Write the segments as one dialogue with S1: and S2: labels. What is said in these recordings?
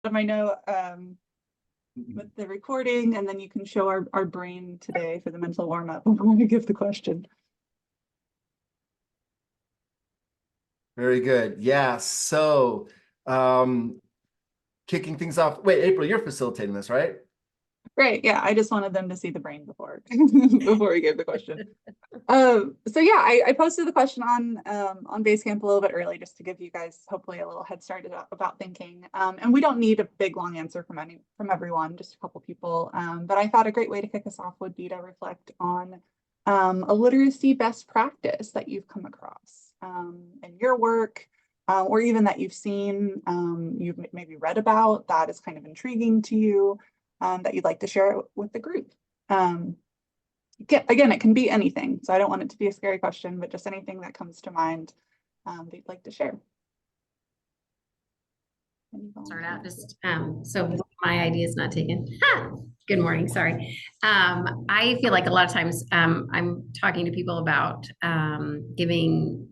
S1: I know with the recording, and then you can show our brain today for the mental warm-up before we give the question.
S2: Very good. Yeah. So kicking things off. Wait, April, you're facilitating this, right?
S1: Great. Yeah, I just wanted them to see the brain before before we gave the question. So yeah, I posted the question on Basecamp a little bit early just to give you guys hopefully a little head start about thinking. And we don't need a big long answer from everyone, just a couple people. But I thought a great way to kick us off would be to reflect on a literacy best practice that you've come across in your work, or even that you've seen, you've maybe read about that is kind of intriguing to you, that you'd like to share with the group. Again, it can be anything, so I don't want it to be a scary question, but just anything that comes to mind that you'd like to share.
S3: Start out just so my idea is not taken. Good morning, sorry. I feel like a lot of times I'm talking to people about giving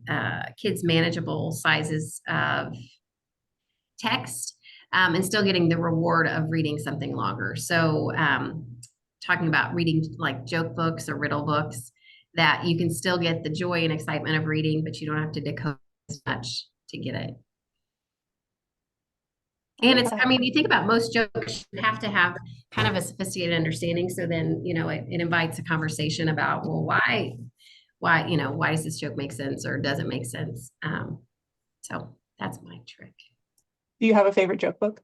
S3: kids manageable sizes of text and still getting the reward of reading something longer. So talking about reading like joke books or riddle books that you can still get the joy and excitement of reading, but you don't have to decode as much to get it. And it's, I mean, you think about most jokes, you have to have kind of a sophisticated understanding. So then, you know, it invites a conversation about, well, why, you know, why does this joke make sense or does it make sense? So that's my trick.
S1: Do you have a favorite joke book?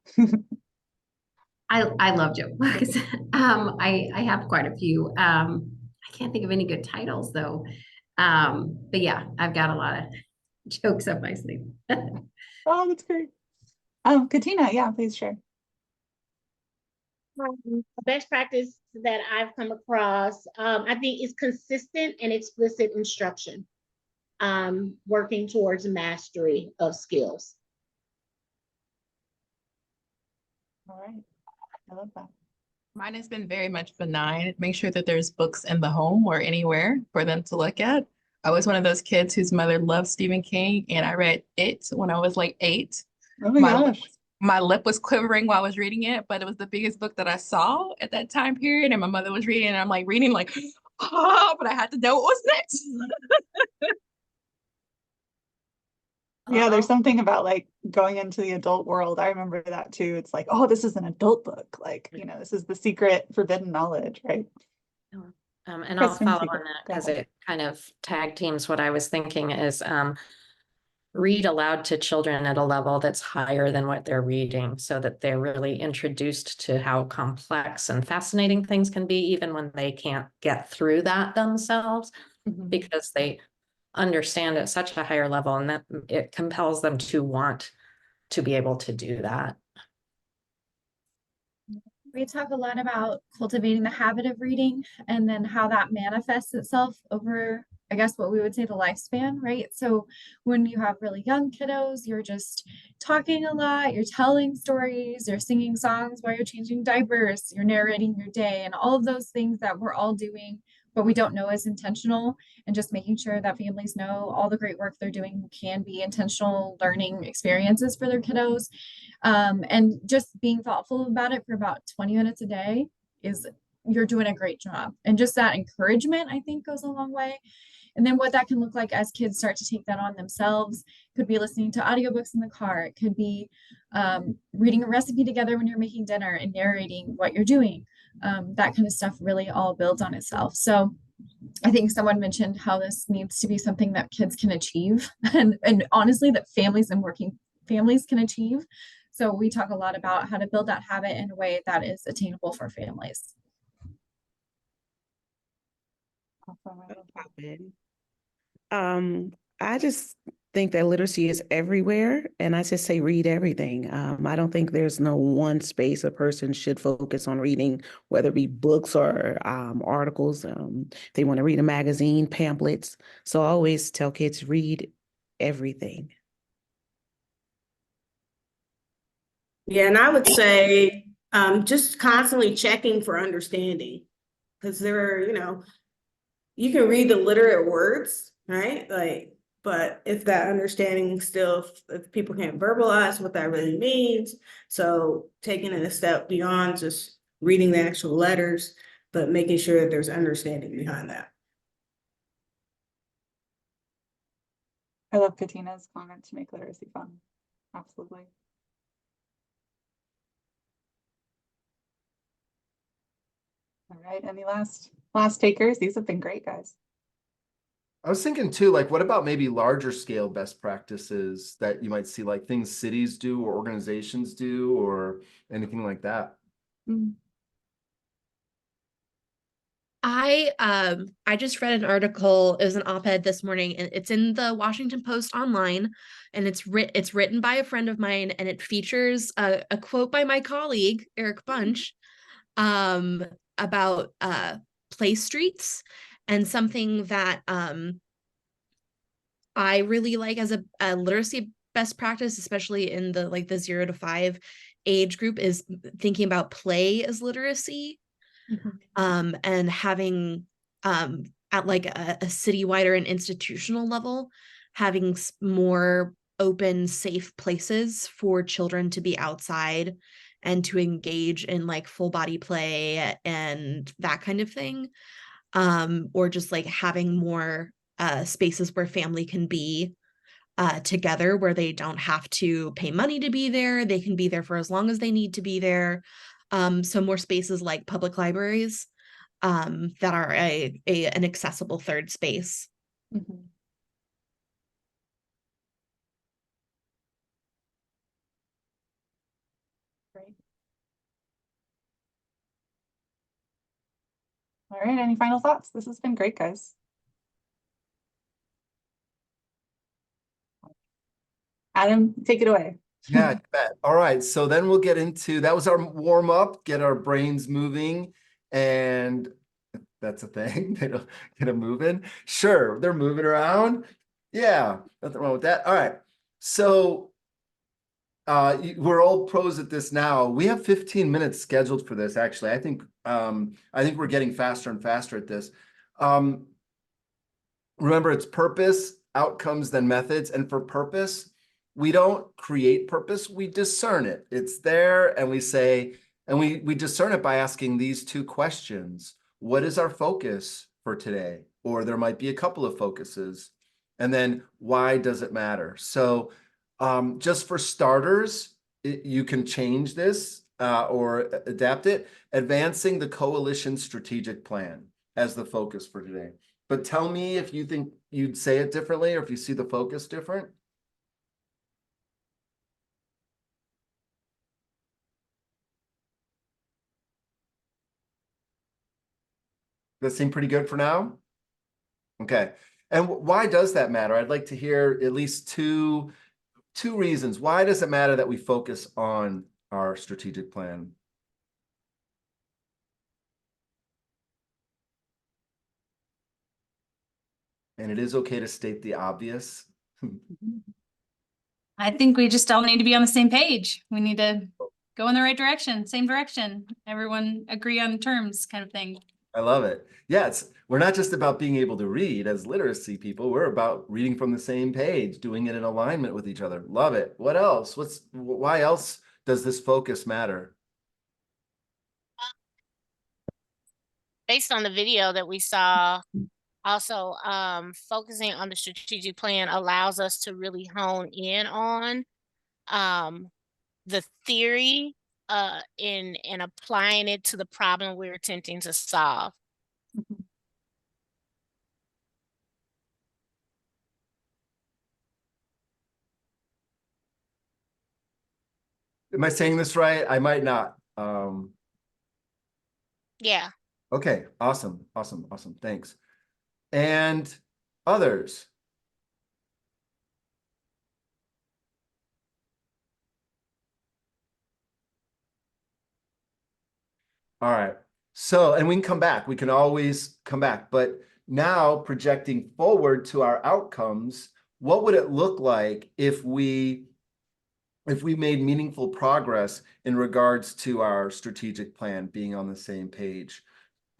S3: I love joke books. I have quite a few. I can't think of any good titles though. But yeah, I've got a lot of jokes up my sleeve.
S1: Oh, that's great. Katina, yeah, please share.
S4: Best practice that I've come across, I think, is consistent and explicit instruction, working towards mastery of skills.
S1: All right, I love that.
S5: Mine has been very much benign. Make sure that there's books in the home or anywhere for them to look at. I was one of those kids whose mother loved Stephen King, and I read it when I was like 8.
S1: Oh my gosh.
S5: My lip was quivering while I was reading it, but it was the biggest book that I saw at that time period. And my mother was reading, and I'm like reading, like, oh, but I had to know what was next.
S1: Yeah, there's something about like going into the adult world. I remember that too. It's like, oh, this is an adult book. Like, you know, this is the secret forbidden knowledge, right?
S6: And I'll follow on that because it kind of tag teams what I was thinking is read aloud to children at a level that's higher than what they're reading so that they're really introduced to how complex and fascinating things can be, even when they can't get through that themselves, because they understand at such a higher level and that it compels them to want to be able to do that.
S7: We talk a lot about cultivating the habit of reading and then how that manifests itself over, I guess, what we would say the lifespan, right? So when you have really young kiddos, you're just talking a lot, you're telling stories, you're singing songs while you're changing diapers, you're narrating your day, and all of those things that we're all doing, but we don't know is intentional, and just making sure that families know all the great work they're doing can be intentional learning experiences for their kiddos. And just being thoughtful about it for about 20 minutes a day is, you're doing a great job. And just that encouragement, I think, goes a long way. And then what that can look like as kids start to take that on themselves could be listening to audiobooks in the car. It could be reading a recipe together when you're making dinner and narrating what you're doing. That kind of stuff really all builds on itself. So I think someone mentioned how this needs to be something that kids can achieve, and honestly, that families and working families can achieve. So we talk a lot about how to build that habit in a way that is attainable for families.
S8: I just think that literacy is everywhere, and I just say read everything. I don't think there's no one space a person should focus on reading, whether it be books or articles. They want to read a magazine, pamphlets. So I always tell kids, read everything.
S9: Yeah, and I would say just constantly checking for understanding, because there are, you know, you can read the literate words, right? Like But if that understanding still, if people can't verbalize what that really means, so taking it a step beyond just reading the actual letters, but making sure that there's understanding behind that.
S1: I love Katina's comment to make literacy fun. Absolutely. All right, any last takers? These have been great, guys.
S2: I was thinking too, like, what about maybe larger scale best practices that you might see, like things cities do or organizations do or anything like that?
S10: I just read an article, it was an op-ed this morning, and it's in the Washington Post online, and it's written by a friend of mine, and it features a quote by my colleague, Eric Bunch, about play streets, and something that I really like as a literacy best practice, especially in the 0 to 5 age group, is thinking about play as literacy. And having at like a citywide or an institutional level, having more open, safe places for children to be outside and to engage in like full body play and that kind of thing. Or just like having more spaces where family can be together, where they don't have to pay money to be there. They can be there for as long as they need to be there. So more spaces like public libraries that are an accessible third space.
S1: Great. All right, any final thoughts? This has been great, guys. Adam, take it away.
S2: Yeah, you bet. All right, so then we'll get into, that was our warm up, get our brains moving, and that's a thing. They don't get them moving. Sure, they're moving around. Yeah, nothing wrong with that. All right, so we're all pros at this now. We have 15 minutes scheduled for this. Actually, I think we're getting faster and faster at this. Remember, it's purpose, outcomes, then methods, and for purpose, we don't create purpose, we discern it. It's there, and we say, and we discern it by asking these two questions. What is our focus for today? Or there might be a couple of focuses. And then why does it matter? So just for starters, you can change this or adapt it, advancing the coalition strategic plan as the focus for today. But tell me if you think you'd say it differently or if you see the focus different. That seem pretty good for now? Okay. And why does that matter? I'd like to hear at least two reasons. Why does it matter that we focus on our strategic plan? And it is okay to state the obvious.
S11: I think we just all need to be on the same page. We need to go in the right direction, same direction. Everyone agree on terms kind of thing.
S2: I love it. Yeah, we're not just about being able to read as literacy people. We're about reading from the same page, doing it in alignment with each other. Love it. What else? Why else does this focus matter?
S12: Based on the video that we saw, also focusing on the strategic plan allows us to really hone in on the theory in applying it to the problem we're attempting to solve.
S2: Am I saying this right? I might not.
S12: Yeah.
S2: Okay, awesome. Thanks. And others? All right. So, and we can come back. We can always come back. But now projecting forward to our outcomes, what would it look like if we made meaningful progress in regards to our strategic plan being on the same page?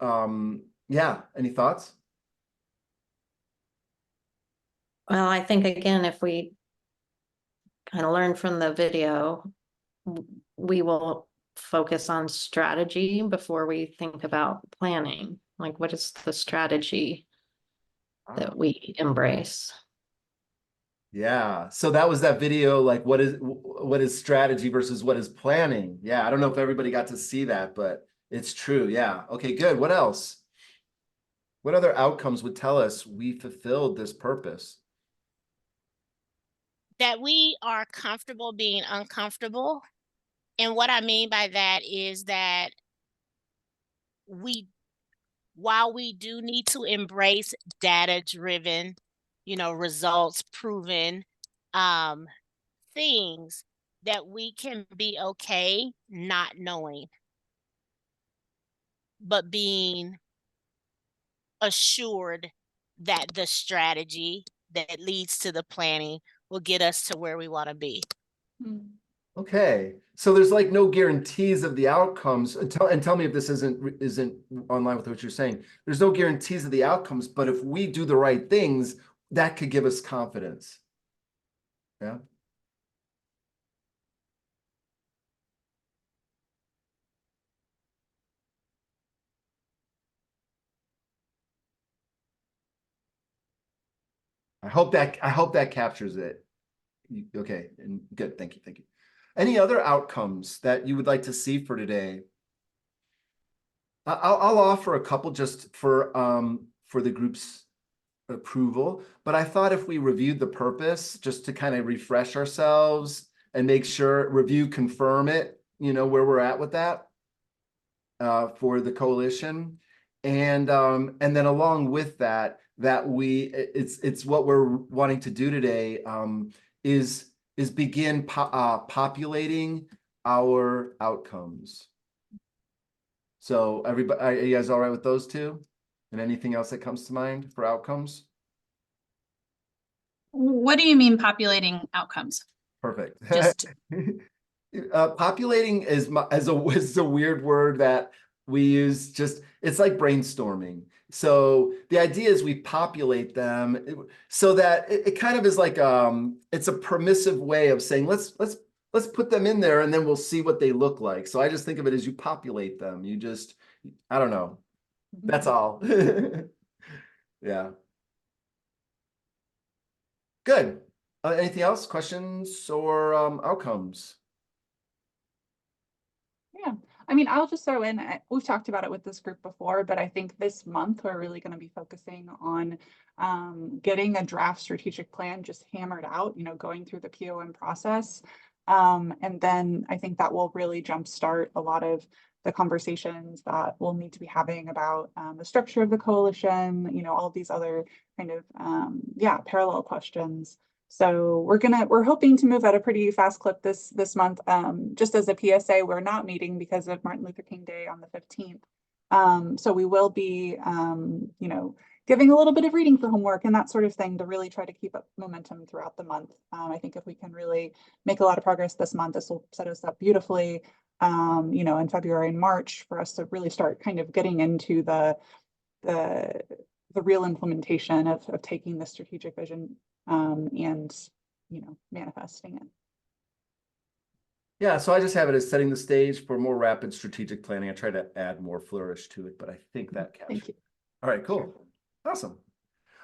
S2: Yeah, any thoughts?
S6: Well, I think again, if we kind of learn from the video, we will focus on strategy before we think about planning. Like, what is the strategy that we embrace?
S2: Yeah. So that was that video, like what is strategy versus what is planning? Yeah. I don't know if everybody got to see that, but it's true. Yeah. Okay, good. What else? What other outcomes would tell us we fulfilled this purpose?
S12: That we are comfortable being uncomfortable. And what I mean by that is that while we do need to embrace data-driven, results proven things, that we can be okay not knowing, but being assured that the strategy that leads to the planning will get us to where we want to be.
S2: Okay. So there's like no guarantees of the outcomes. And tell me if this isn't online with what you're saying. There's no guarantees of the outcomes, but if we do the right things, that could give us confidence. Yeah. I hope that captures it. Okay, and good. Thank you. Thank you. Any other outcomes that you would like to see for today? I'll offer a couple just for the group's approval, but I thought if we reviewed the purpose just to kind of refresh ourselves and make sure, confirm it, where we're at with that for the coalition. And then along with that, it's what we're wanting to do today is begin populating our outcomes. So everybody, are you guys all right with those two? And anything else that comes to mind for outcomes?
S11: What do you mean populating outcomes?
S2: Perfect.
S11: Just
S2: populating is a weird word that we use. It's like brainstorming. So the idea is we populate them so that it kind of is like it's a permissive way of saying let's put them in there and then we'll see what they look like. So I just think of it as you populate them. I don't know. That's all. Yeah. Good. Anything else? Questions or outcomes?
S1: Yeah. I mean, I'll just throw in, we've talked about it with this group before, but I think this month we're really going to be focusing on getting a draft strategic plan just hammered out, going through the POM process. And then I think that will really jumpstart a lot of the conversations that we'll need to be having about the structure of the coalition, all of these other kind of, parallel questions. So we're hoping to move at a pretty fast clip this month. Just as a PSA, we're not meeting because of Martin Luther King Day on the 15th. So we will be, giving a little bit of reading for homework and that sort of thing to really try to keep up momentum throughout the month. I think if we can really make a lot of progress this month, this will set us up beautifully, in February and March for us to really start kind of getting into the real implementation of taking the strategic vision and manifesting it.
S2: Yeah, so I just have it as setting the stage for more rapid strategic planning. I try to add more flourish to it, but I think that captures.
S1: Thank you.
S2: All right, cool. Awesome.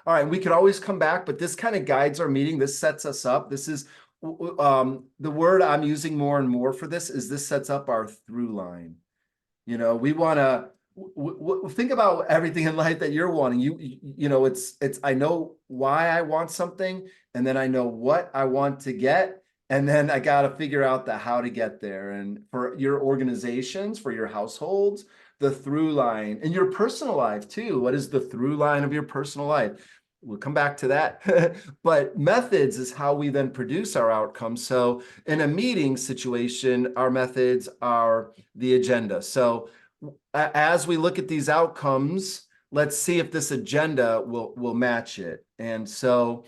S2: All right, we could always come back, but this kind of guides our meeting. This sets us up. This is the word I'm using more and more for this sets up our through line. We want to think about everything in life that you're wanting. It's I know why I want something, and then I know what I want to get, and then I got to figure out the how to get there. And for your organizations, for your households, the through line, and your personal life too. What is the through line of your personal life? We'll come back to that. But methods is how we then produce our outcomes. So in a meeting situation, our methods are the agenda. So as we look at these outcomes, let's see if this agenda will match it. And so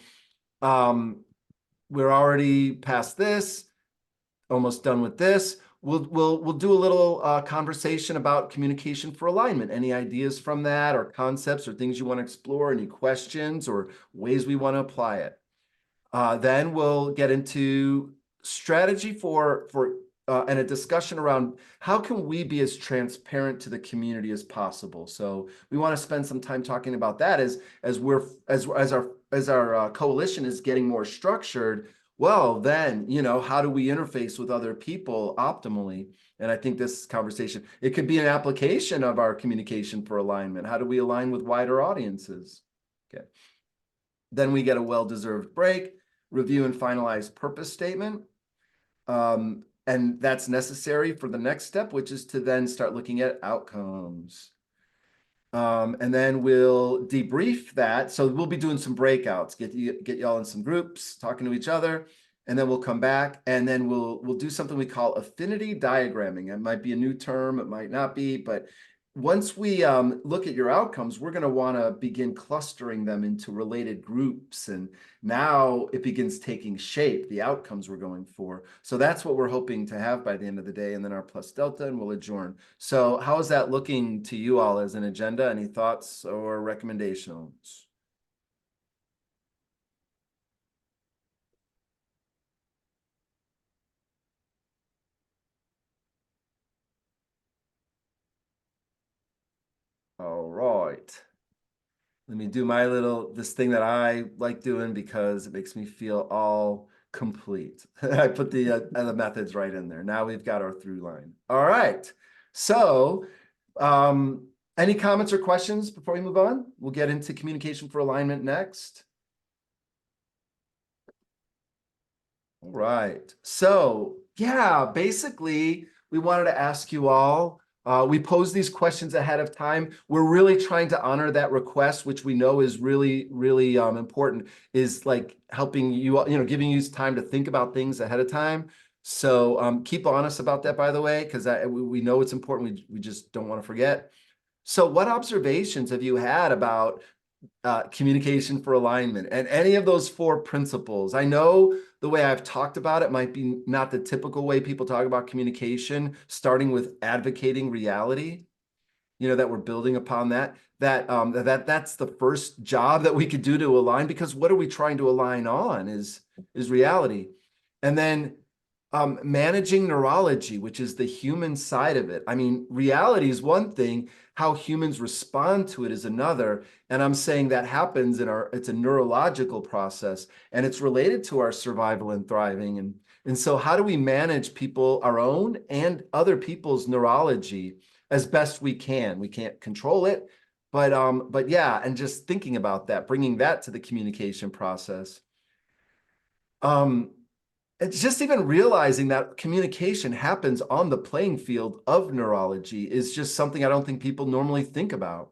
S2: we're already past this, almost done with this. We'll do a little conversation about communication for alignment. Any ideas from that, or concepts, or things you want to explore? Any questions or ways we want to apply it? Then we'll get into strategy and a discussion around how can we be as transparent to the community as possible. So we want to spend some time talking about that as our coalition is getting more structured. Well, then, how do we interface with other people optimally? And I think this conversation, it could be an application of our communication for alignment. How do we align with wider audiences? Okay. Then we get a well-deserved break, review and finalize purpose statement. And that's necessary for the next step, which is to then start looking at outcomes. And then we'll debrief that. So we'll be doing some breakouts, get y'all in some groups, talking to each other, and then we'll come back and then we'll do something we call affinity diagramming. It might be a new term, it might not be, but once we look at your outcomes, we're going to want to begin clustering them into related groups. And now it begins taking shape, the outcomes we're going for. So that's what we're hoping to have by the end of the day. And then our plus delta, and we'll adjourn. So how is that looking to you all as an agenda? Any thoughts or recommendations? All right. Let me do this thing that I like doing because it makes me feel all complete. I put the methods right in there. Now we've got our through line. All right. So any comments or questions before we move on? We'll get into communication for alignment next. All right. So yeah, basically we wanted to ask you all, we posed these questions ahead of time. We're really trying to honor that request, which we know is really, really important, is like helping you, giving you time to think about things ahead of time. So keep honest about that, by the way, because we know it's important. We just don't want to forget. So what observations have you had about communication for alignment and any of those 4 principles? I know the way I've talked about it might be not the typical way people talk about communication, starting with advocating reality, that we're building upon that's the first job that we could do to align, because what are we trying to align on is reality. And then managing neurology, which is the human side of it. I mean, reality is one thing, how humans respond to it is another. And I'm saying that happens it's a neurological process, and it's related to our survival and thriving. And so how do we manage our own and other people's neurology as best we can? We can't control it, but yeah, and just thinking about that, bringing that to the communication process. It's just even realizing that communication happens on the playing field of neurology is just something I don't think people normally think about.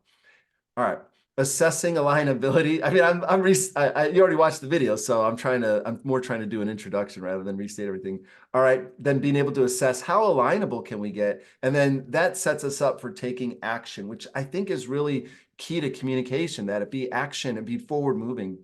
S2: All right, assessing alignability. I mean, you already watched the video, so I'm more trying to do an introduction rather than restate everything. All right, then being able to assess how alignable can we get, and then that sets us up for taking action, which I think is really key to communication, that it be action and be forward moving.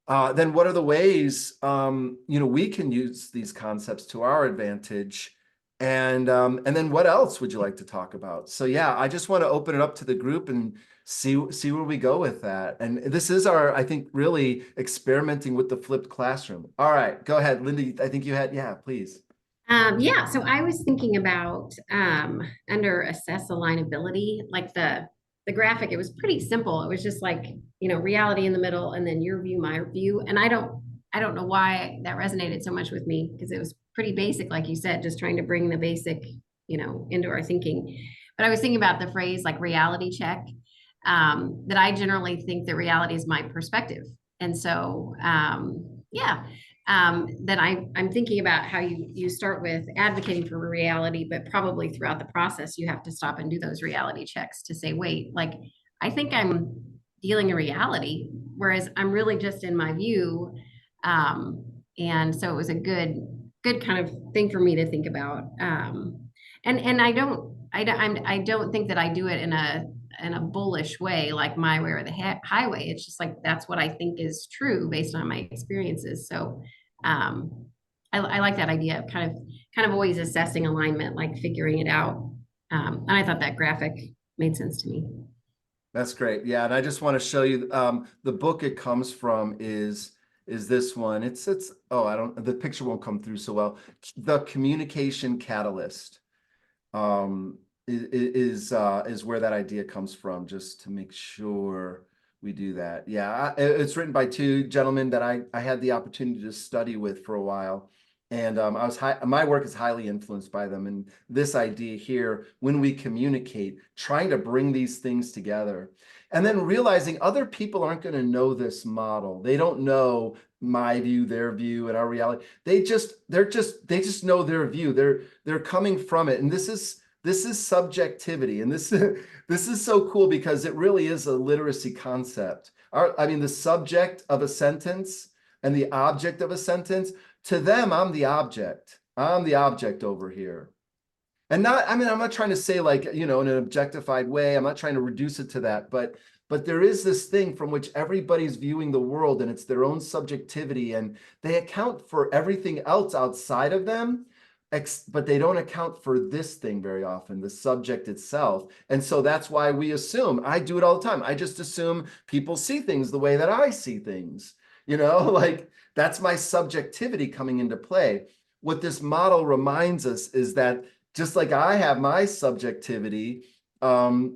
S2: Then what are the ways, we can use these concepts to our advantage? And then what else would you like to talk about? So yeah, I just want to open it up to the group and see where we go with that. And this is I think, really experimenting with the flipped classroom. All right, go ahead, Linda. I think you had, yeah, please.
S3: Yeah, so I was thinking about under assess alignability, like the graphic, it was pretty simple. It was just like, reality in the middle and then your view, my view. And I don't know why that resonated so much with me, because it was pretty basic, like you said, just trying to bring the basic, into our thinking. But I was thinking about the phrase like reality check, that I generally think that reality is my perspective. And so, then I'm thinking about how you start with advocating for reality, but probably throughout the process, you have to stop and do those reality checks to say, wait, like, I think I'm dealing in reality, whereas I'm really just in my view. And so it was a good kind of thing for me to think about. And I don't think that I do it in a bullish way, like my way or the highway. It's just like, that's what I think is true based on my experiences. So I like that idea of kind of always assessing alignment, like figuring it out. And I thought that graphic made sense to me.
S2: That's great. Yeah. And I just want to show you the book it comes from is is this one. It's, oh, the picture won't come through so well. The communication catalyst is where that idea comes from, just to make sure we do that. Yeah, it's written by two gentlemen that I had the opportunity to study with for a while. And my work is highly influenced by them. And this idea here, when we communicate, trying to bring these things together, and then realizing other people aren't going to know this model. They don't know my view, their view, and our reality. They just know their view. They're coming from it. And this is subjectivity. And this is so cool because it really is a literacy concept. The subject of a sentence and the object of a sentence, to them, I'm the object. I'm the object over here. And I'm not trying to say like, in an objectified way. I'm not trying to reduce it to that, but there is this thing from which everybody's viewing the world, and it's their own subjectivity, and they account for everything else outside of them, but they don't account for this thing very often, the subject itself. And so that's why we assume, I do it all the time. I just assume people see things the way that I see things, like that's my subjectivity coming into play. What this model reminds us is that just like I have my subjectivity, the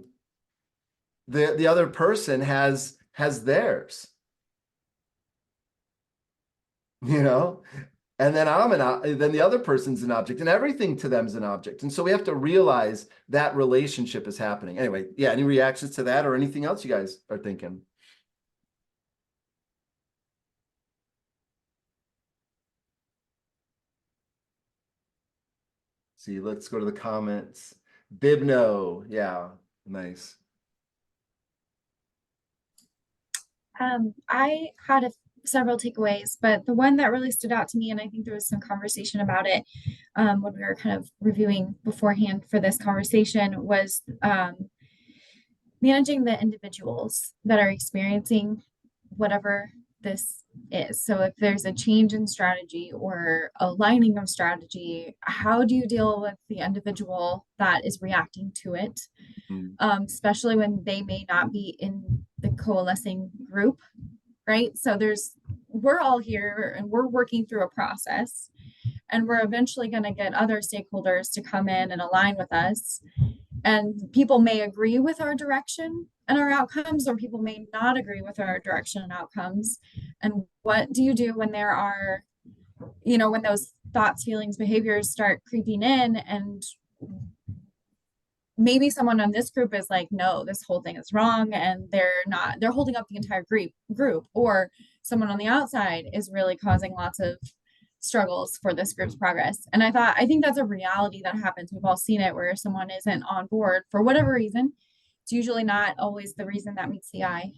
S2: other person has theirs, and then then the other person's an object, and everything to them is an object. And so we have to realize that relationship is happening. Anyway, yeah, any reactions to that or anything else you guys are thinking? See, let's go to the comments. Bibno, yeah, nice.
S7: I had several takeaways, but the one that really stood out to me, and I think there was some conversation about it when we were kind of reviewing beforehand for this conversation, was managing the individuals that are experiencing whatever this is. So if there's a change in strategy or aligning of strategy, how do you deal with the individual that is reacting to it? Especially when they may not be in the coalescing group, right? So we're all here and we're working through a process, and we're eventually going to get other stakeholders to come in and align with us. And people may agree with our direction and our outcomes, or people may not agree with our direction and outcomes. And what do you do when there are, when those thoughts, feelings, behaviors start creeping in, and maybe someone on this group is like, no, this whole thing is wrong, and they're holding up the entire group, or someone on the outside is really causing lots of struggles for this group's progress. And I think that's a reality that happens. We've all seen it, where someone isn't on board for whatever reason. It's usually not always the reason that meets the eye.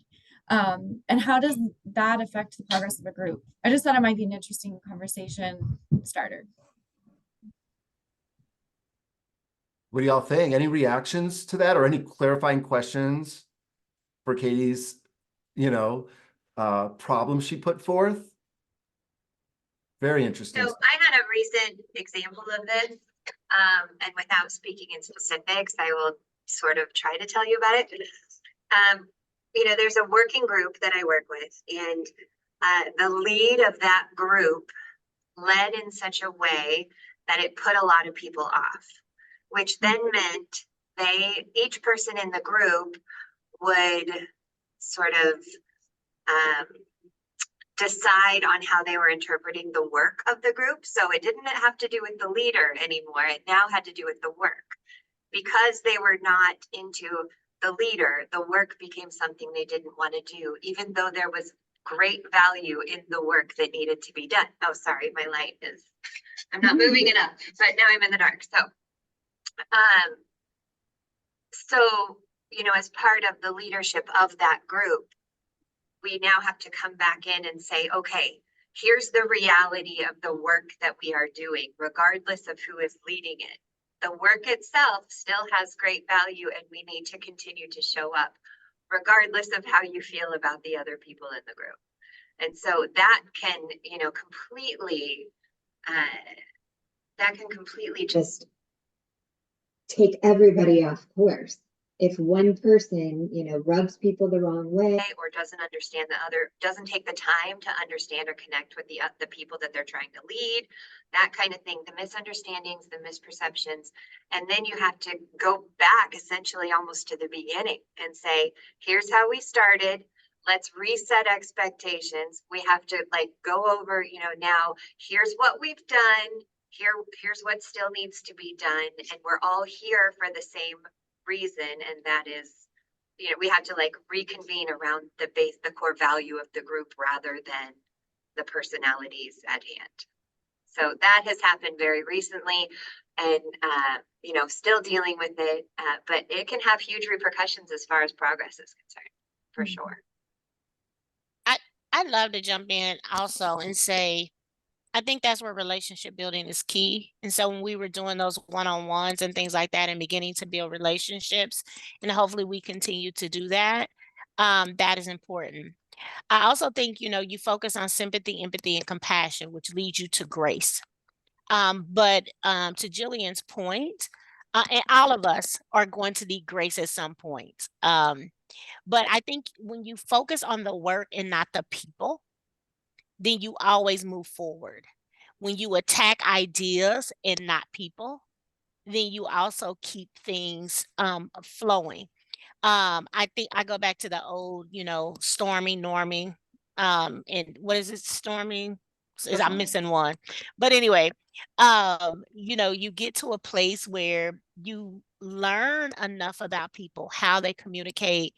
S7: And how does that affect the progress of a group? I just thought it might be an interesting conversation starter.
S2: What do y'all think? Any reactions to that, or any clarifying questions for Katie's, problem she put forth? Very interesting.
S13: So I had a recent example of this, and without speaking in specifics, I will sort of try to tell you about it. There's a working group that I work with, and the lead of that group led in such a way that it put a lot of people off, which then meant each person in the group would sort of decide on how they were interpreting the work of the group. So it didn't have to do with the leader anymore. It now had to do with the work. Because they were not into the leader, the work became something they didn't want to do, even though there was great value in the work that needed to be done. Oh, sorry, my light is, I'm not moving it up, but now I'm in the dark. So, as part of the leadership of that group, we now have to come back in and say, okay, here's the reality of the work that we are doing, regardless of who is leading it. The work itself still has great value, and we need to continue to show up, regardless of how you feel about the other people in the group. And so that can, completely just take everybody off course. if one person, you know, rubs people the wrong way or doesn't understand the other, doesn't take the time to understand or connect with the people that they're trying to lead, that kind of thing, the misunderstandings, the misperceptions. And then you have to go back essentially almost to the beginning and say, here's how we started. Let's reset expectations. We have to like go over, you know, now here's what we've done. Here's what still needs to be done. And we're all here for the same reason, and that is, you know, we have to like reconvene around the core value of the group rather than the personalities at hand. So that has happened very recently, and you know, still dealing with it, but it can have huge repercussions as far as progress is concerned, for sure.
S12: I'd love to jump in also and say, I think that's where relationship building is key. And so when we were doing those one-on-ones and things like that and beginning to build relationships, and hopefully we continue to do that, that is important. I also think, you know, you focus on sympathy, empathy, and compassion, which leads you to grace. But to Jillian's point, and all of us are going to need grace at some point. But I think when you focus on the work and not the people, then you always move forward. When you attack ideas and not people, then you also keep things flowing. I think I go back to the old, you know, storming, norming, and what is it, storming? I'm missing one. But anyway, you know, you get to a place where you learn enough about people, how they communicate,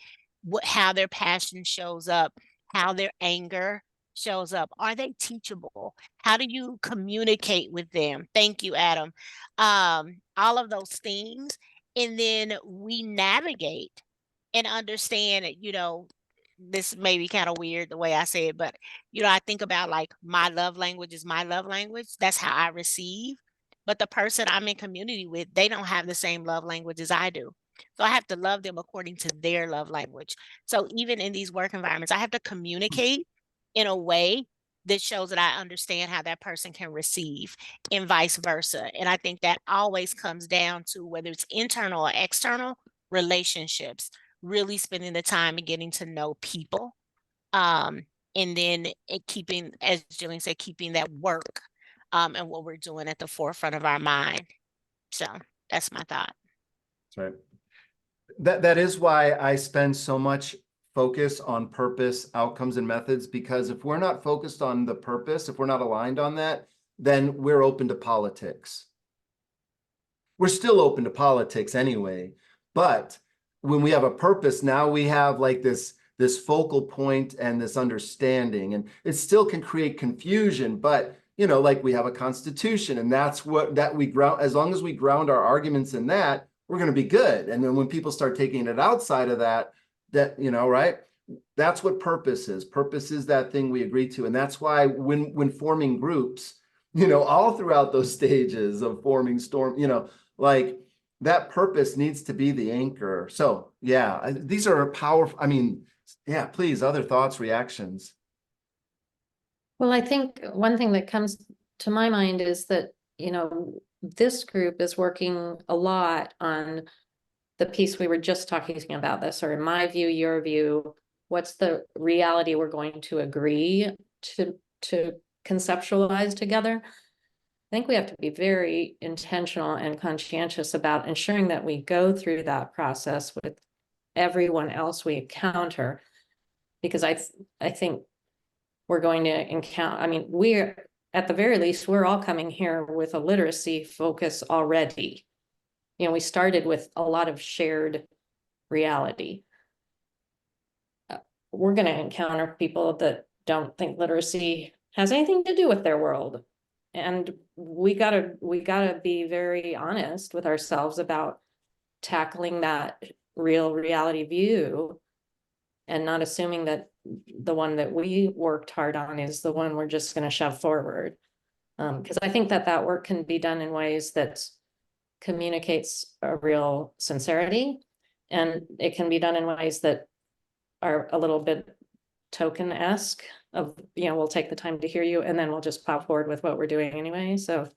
S12: how their passion shows up, how their anger shows up. Are they teachable? How do you communicate with them? Thank you, Adam. All of those things. And then we navigate and understand, you know, this may be kind of weird the way I say it, but, you know, I think about like my love language is my love language. That's how I receive. But the person I'm in community with, they don't have the same love language as I do. So I have to love them according to their love language. So even in these work environments, I have to communicate in a way that shows that I understand how that person can receive and vice versa. And I think that always comes down to whether it's internal or external relationships, really spending the time and getting to know people. And then keeping, as Jillian said, keeping that work and what we're doing at the forefront of our mind. So that's my thought.
S2: That's right. That is why I spend so much focus on purpose, outcomes, and methods, because if we're not focused on the purpose, if we're not aligned on that, then we're open to politics. We're still open to politics anyway, but when we have a purpose, now we have like this focal point and this understanding, and it still can create confusion, but you know, like we have a constitution, and that's what we ground. As long as we ground our arguments in that, we're going to be good. And then when people start taking it outside of that, you know, right? That's what purpose is. Purpose is that thing we agree to. And that's why when forming groups, you know, all throughout those stages of forming storm, you know, like that purpose needs to be the anchor. So yeah, these are powerful. I mean, yeah, please, other thoughts, reactions.
S6: Well, I think one thing that comes to my mind is that, you know, this group is working a lot on the piece we were just talking about, this, or in my view, your view, what's the reality we're going to agree to conceptualize together. I think we have to be very intentional and conscientious about ensuring that we go through that process with everyone else we encounter, because I think we're going to encounter, I mean, we're, at the very least, we're all coming here with a literacy focus already. You know, we started with a lot of shared reality. We're going to encounter people that don't think literacy has anything to do with their world. And we gotta be very honest with ourselves about tackling that real reality view and not assuming that the one that we worked hard on is the one we're just going to shove forward. Because I think that work can be done in ways that communicates a real sincerity, and it can be done in ways that are a little bit token-esque of, you know, we'll take the time to hear you and then we'll just pop forward with what we're doing anyway. So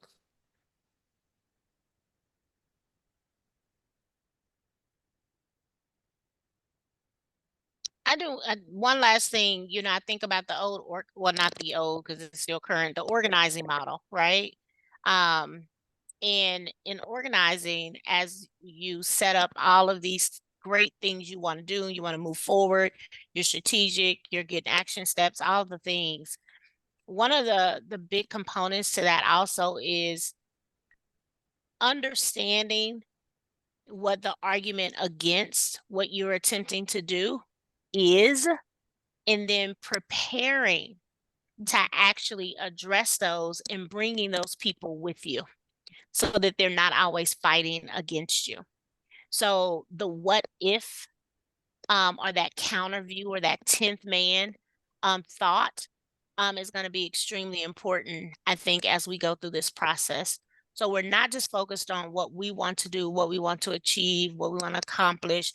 S12: I do one last thing, I think about the old well, not the old because it's still current, the organizing model, right? And in organizing, as you set up all of these great things you want to do, you want to move forward, you're strategic, you're getting action steps, all the things. One of the big components to that also is understanding what the argument against what you're attempting to do is, and then preparing to actually address those and bringing those people with you so that they're not always fighting against you. So the what if, or that counter view or that 10th man thought is going to be extremely important, I think, as we go through this process. So we're not just focused on what we want to do, what we want to achieve, what we want to accomplish,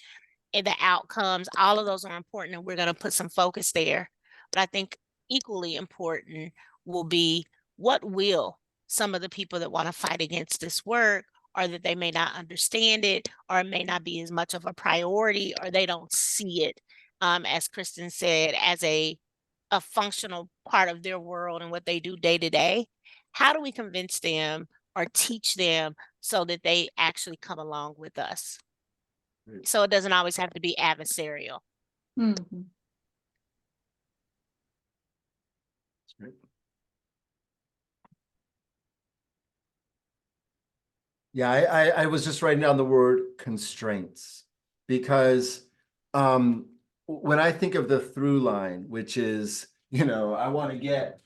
S12: and the outcomes. All of those are important, and we're going to put some focus there. But I think equally important will be, what will some of the people that want to fight against this work, or that they may not understand it, or it may not be as much of a priority, or they don't see it, as Kristen said, as a functional part of their world and what they do day to day. How do we convince them or teach them so that they actually come along with us? So it doesn't always have to be adversarial.
S1: Mhm.
S2: That's great. Yeah, I was just writing down the word constraints, because when I think of the through line, which is, I want to get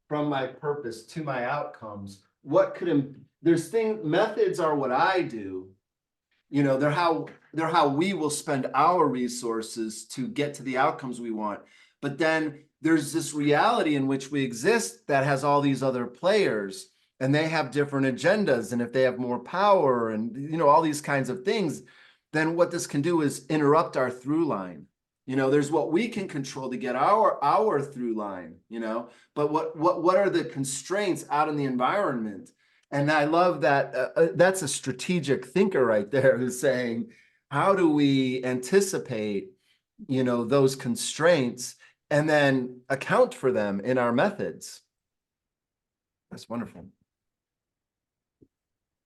S2: from my purpose to my outcomes, methods are what I do. They're how we will spend our resources to get to the outcomes we want. But then there's this reality in which we exist that has all these other players, and they have different agendas. And if they have more power and, all these kinds of things, then what this can do is interrupt our through line. There's what we can control to get our through line, but what are the constraints out in the environment? And I love that. That's a strategic thinker right there, who's saying, how do we anticipate, those constraints and then account for them in our methods? That's wonderful.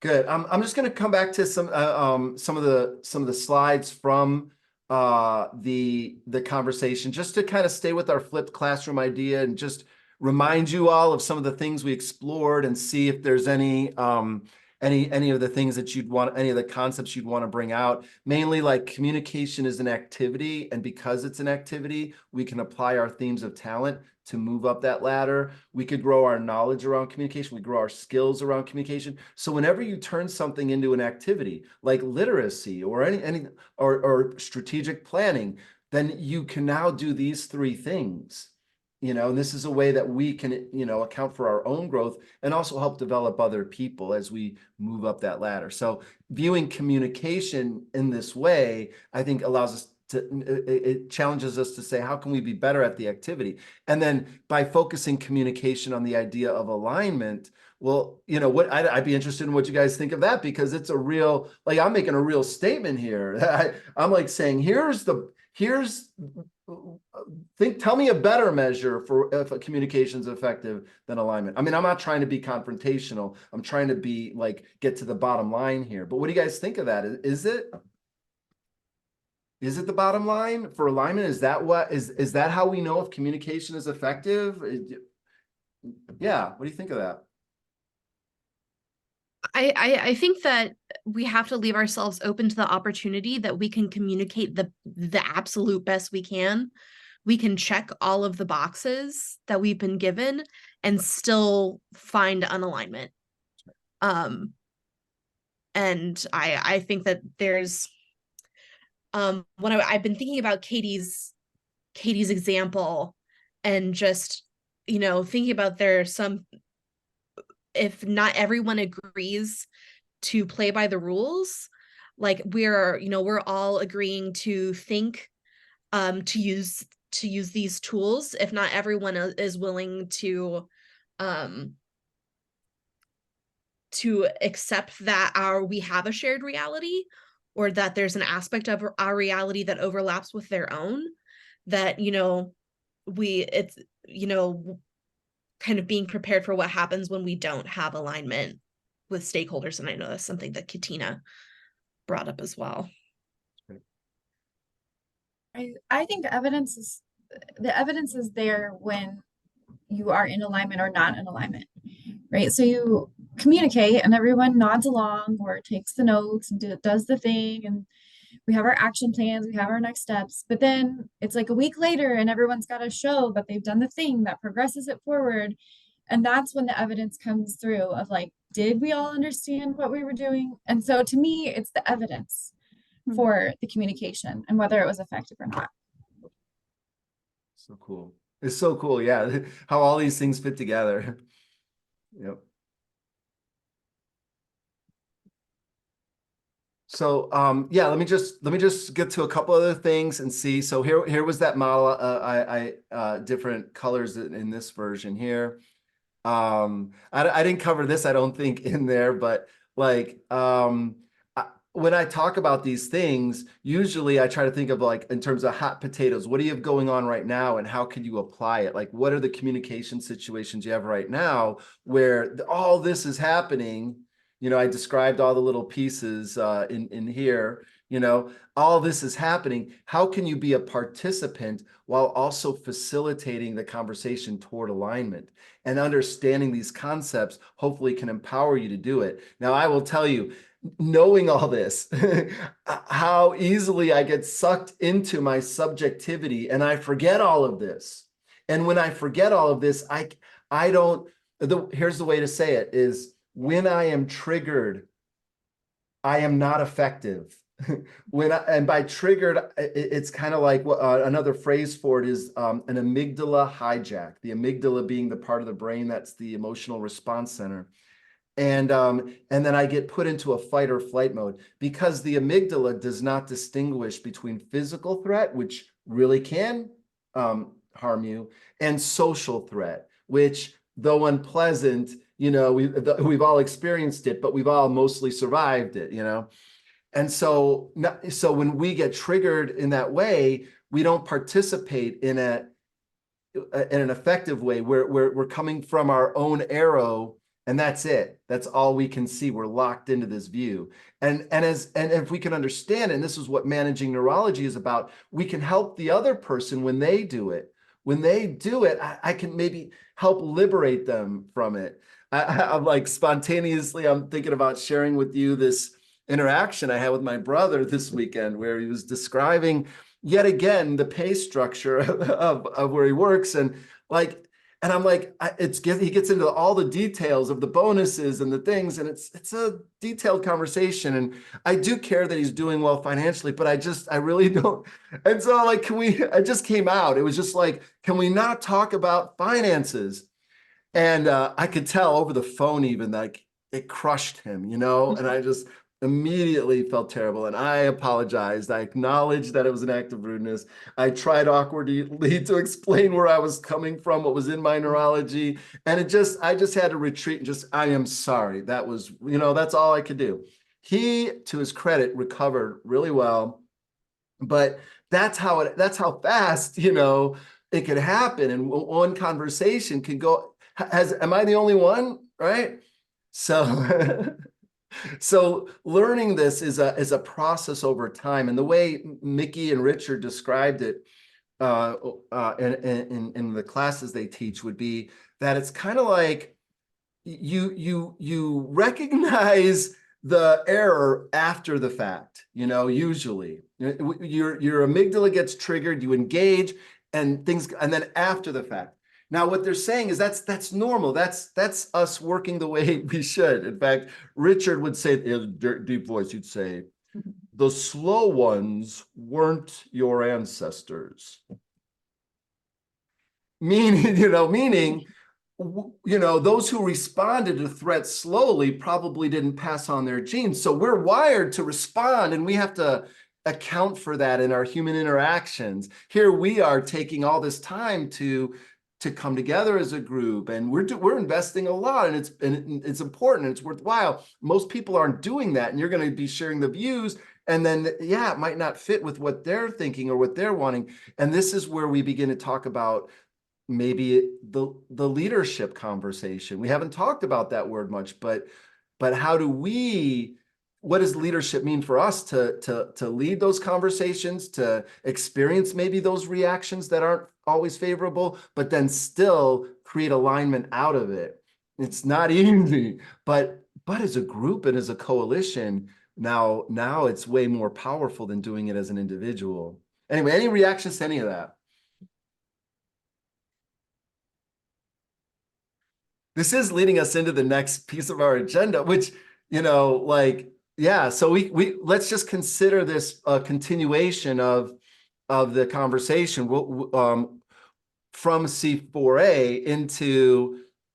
S2: Good. I'm just going to come back to some of the slides from the conversation, just to kind of stay with our flipped classroom idea and just remind you all of some of the things we explored, and see if there's any of the things that any of the concepts you'd want to bring out. Mainly, like, communication is an activity, and because it's an activity, we can apply our themes of talent to move up that ladder. We could grow our knowledge around communication. We grow our skills around communication. So whenever you turn something into an activity like literacy or or strategic planning, then you can now do these three things. And this is a way that we can, account for our own growth and also help develop other people as we move up that ladder. So viewing communication in this way, I think, allows us it challenges us to say, how can we be better at the activity? And then by focusing communication on the idea of alignment, well, I'd be interested in what you guys think of that, because it's a real, I'm making a real statement here. I'm like saying, tell me a better measure for if a communication is effective than alignment. I mean, I'm not trying to be confrontational. I'm trying to be get to the bottom line here. But what do you guys think of that? Is it the bottom line for alignment? Is that how we know if communication is effective? Yeah. What do you think of that?
S10: I think that we have to leave ourselves open to the opportunity that we can communicate the absolute best we can. We can check all of the boxes that we've been given and still find unalignment. And I think that there's when I've been thinking about Katie's example, and just, thinking about if not everyone agrees to play by the rules, we're all agreeing to think, to use these tools. If not everyone is willing to accept that we have a shared reality, or that there's an aspect of our reality that overlaps with their own, that, it's, kind of being prepared for what happens when we don't have alignment with stakeholders. And I know that's something that Katina brought up as well.
S7: I think the evidence is there when you are in alignment or not in alignment, right? So you communicate and everyone nods along or takes the notes and does the thing, and we have our action plans, we have our next steps, but then it's like a week later and everyone's got to show that they've done the thing that progresses it forward. And that's when the evidence comes through of like, did we all understand what we were doing? And so to me, it's the evidence for the communication and whether it was effective or not.
S2: So cool. It's so cool. Yeah. How all these things fit together. Yep. So yeah, let me just get to a couple other things and see. So here was that model. Different colors in this version here. I didn't cover this, I don't think, in there, but like when I talk about these things, usually I try to think of like in terms of hot potatoes. What do you have going on right now, and how can you apply it? Like, what are the communication situations you have right now where all this is happening? I described all the little pieces in here. All this is happening. How can you be a participant while also facilitating the conversation toward alignment? And understanding these concepts hopefully can empower you to do it. Now, I will tell you, knowing all this, how easily I get sucked into my subjectivity and I forget all of this. And when I forget all of this, here's the way to say it is, when I am triggered, I am not effective. And by triggered, it's kind of like another phrase for it is an amygdala hijack. The amygdala being the part of the brain that's the emotional response center. And then I get put into a fight or flight mode because the amygdala does not distinguish between physical threat, which really can harm you, and social threat, which, though unpleasant, we've all experienced it, but we've all mostly survived it, And so when we get triggered in that way, we don't participate in an effective way. We're coming from our own arrow, and that's it. That's all we can see. We're locked into this view. And if we can understand, and this is what managing neurology is about, we can help the other person when they do it. When they do it, I can maybe help liberate them from it. I'm like spontaneously, I'm thinking about sharing with you this interaction I had with my brother this weekend, where he was describing yet again the pay structure of where he works, and I'm like, he gets into all the details of the bonuses and the things, and it's a detailed conversation, and I do care that he's doing well financially, but I really don't. And so like, I just came out. It was just like, can we not talk about finances? And I could tell over the phone even, like, it crushed him, and I just immediately felt terrible. And I apologized. I acknowledged that it was an act of rudeness. I tried awkwardly to explain where I was coming from, what was in my neurology. And I just had to retreat and I am sorry. That was, that's all I could do. He, to his credit, recovered really well. But that's how fast, it could happen. And one conversation can go. Am I the only one? Right? So, so learning this is a process over time. And the way Mickey and Richard described it in the classes they teach would be that it's kind of like you recognize the error after the fact. Usually your amygdala gets triggered, you engage, and then after the fact. Now, what they're saying is that's normal. That's us working the way we should. In fact, Richard would say, in a deep voice, he'd say, the slow ones weren't your ancestors. Meaning, those who responded to threats slowly probably didn't pass on their genes. So we're wired to respond, and we have to account for that in our human interactions. Here we are taking all this time to come together as a group, and we're investing a lot, and it's important, and it's worthwhile. Most people aren't doing that, and you're going to be sharing the views, And then, yeah, it might not fit with what they're thinking or what they're wanting. And this is where we begin to talk about maybe the leadership conversation. We haven't talked about that word much, but how do we, what does leadership mean for us to lead those conversations, to experience maybe those reactions that aren't always favorable, but then still create alignment out of it? It's not easy, but as a group and as a coalition, now it's way more powerful than doing it as an individual. Anyway, any reactions to any of that? This is leading us into the next piece of our agenda, which, you know, like, yeah, so we let's just consider this a continuation of the conversation. From C4A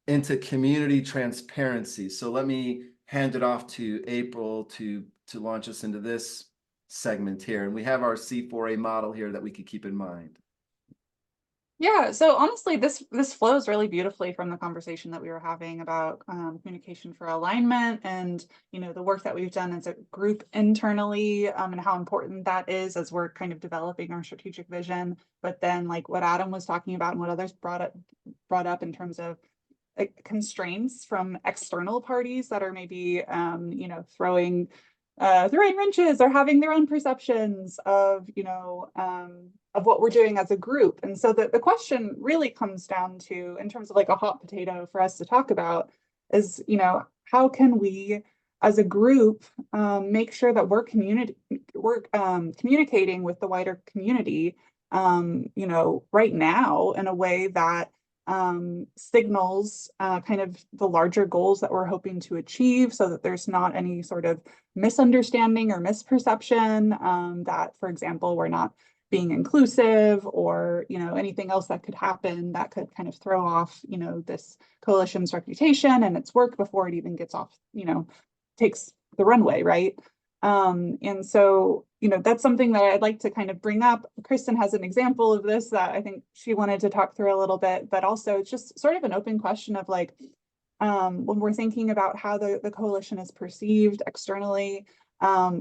S2: into community transparency. So let me hand it off to April to launch us into this segment here. And we have our C4A model here that we could keep in mind.
S1: Yeah, so honestly, this flows really beautifully from the conversation that we were having about communication for alignment, and the work that we've done as a group internally, and how important that is as we're kind of developing our strategic vision. But then, like what Adam was talking about and what others brought up in terms of constraints from external parties that are maybe throwing wrenches or having their own perceptions of what we're doing as a group. And so the question really comes down to, in terms of like a hot potato for us to talk about, is how can we as a group make sure that we're communicating with the wider community right now in a way that signals kind of the larger goals that we're hoping to achieve, so that there's not any sort of misunderstanding or misperception that, for example, we're not being inclusive, or anything else that could happen that could kind of throw off this coalition's reputation and its work before it even gets off, takes the runway, right? And so that's something that I'd like to kind of bring up. Kristen has an example of this that I think she wanted to talk through a little bit, but also it's just sort of an open question of like, when we're thinking about how the coalition is perceived externally, how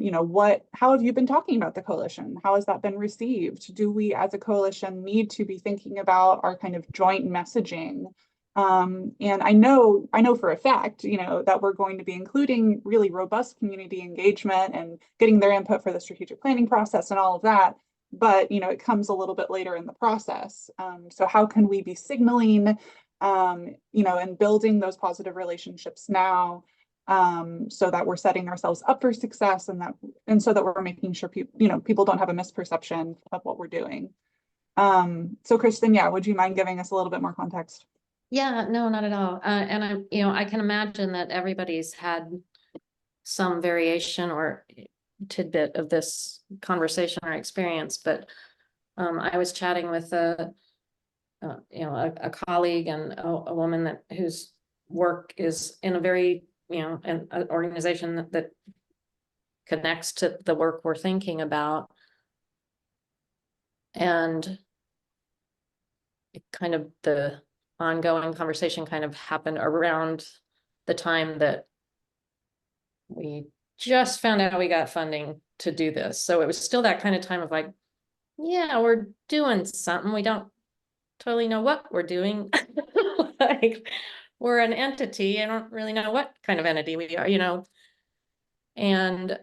S1: have you been talking about the coalition? How has that been received? Do we as a coalition need to be thinking about our kind of joint messaging? And I know for a fact, that we're going to be including really robust community engagement and getting their input for the strategic planning process and all of that. But, it comes a little bit later in the process. So how can we be signaling, and building those positive relationships now, so that we're setting ourselves up for success, and so that we're making sure people don't have a misperception of what we're doing. So Kristen, yeah, would you mind giving us a little bit more context?
S6: Yeah, no, not at all. And I can imagine that everybody's had some variation or tidbit of this conversation or experience, but I was chatting with a colleague and a woman whose work is in a very, an organization that connects to the work we're thinking about. And kind of the ongoing conversation kind of happened around the time that we just found out we got funding to do this. So it was still that kind of time of like, yeah, we're doing something. We don't totally know what we're doing. Like, we're an entity. I don't really know what kind of entity we are, And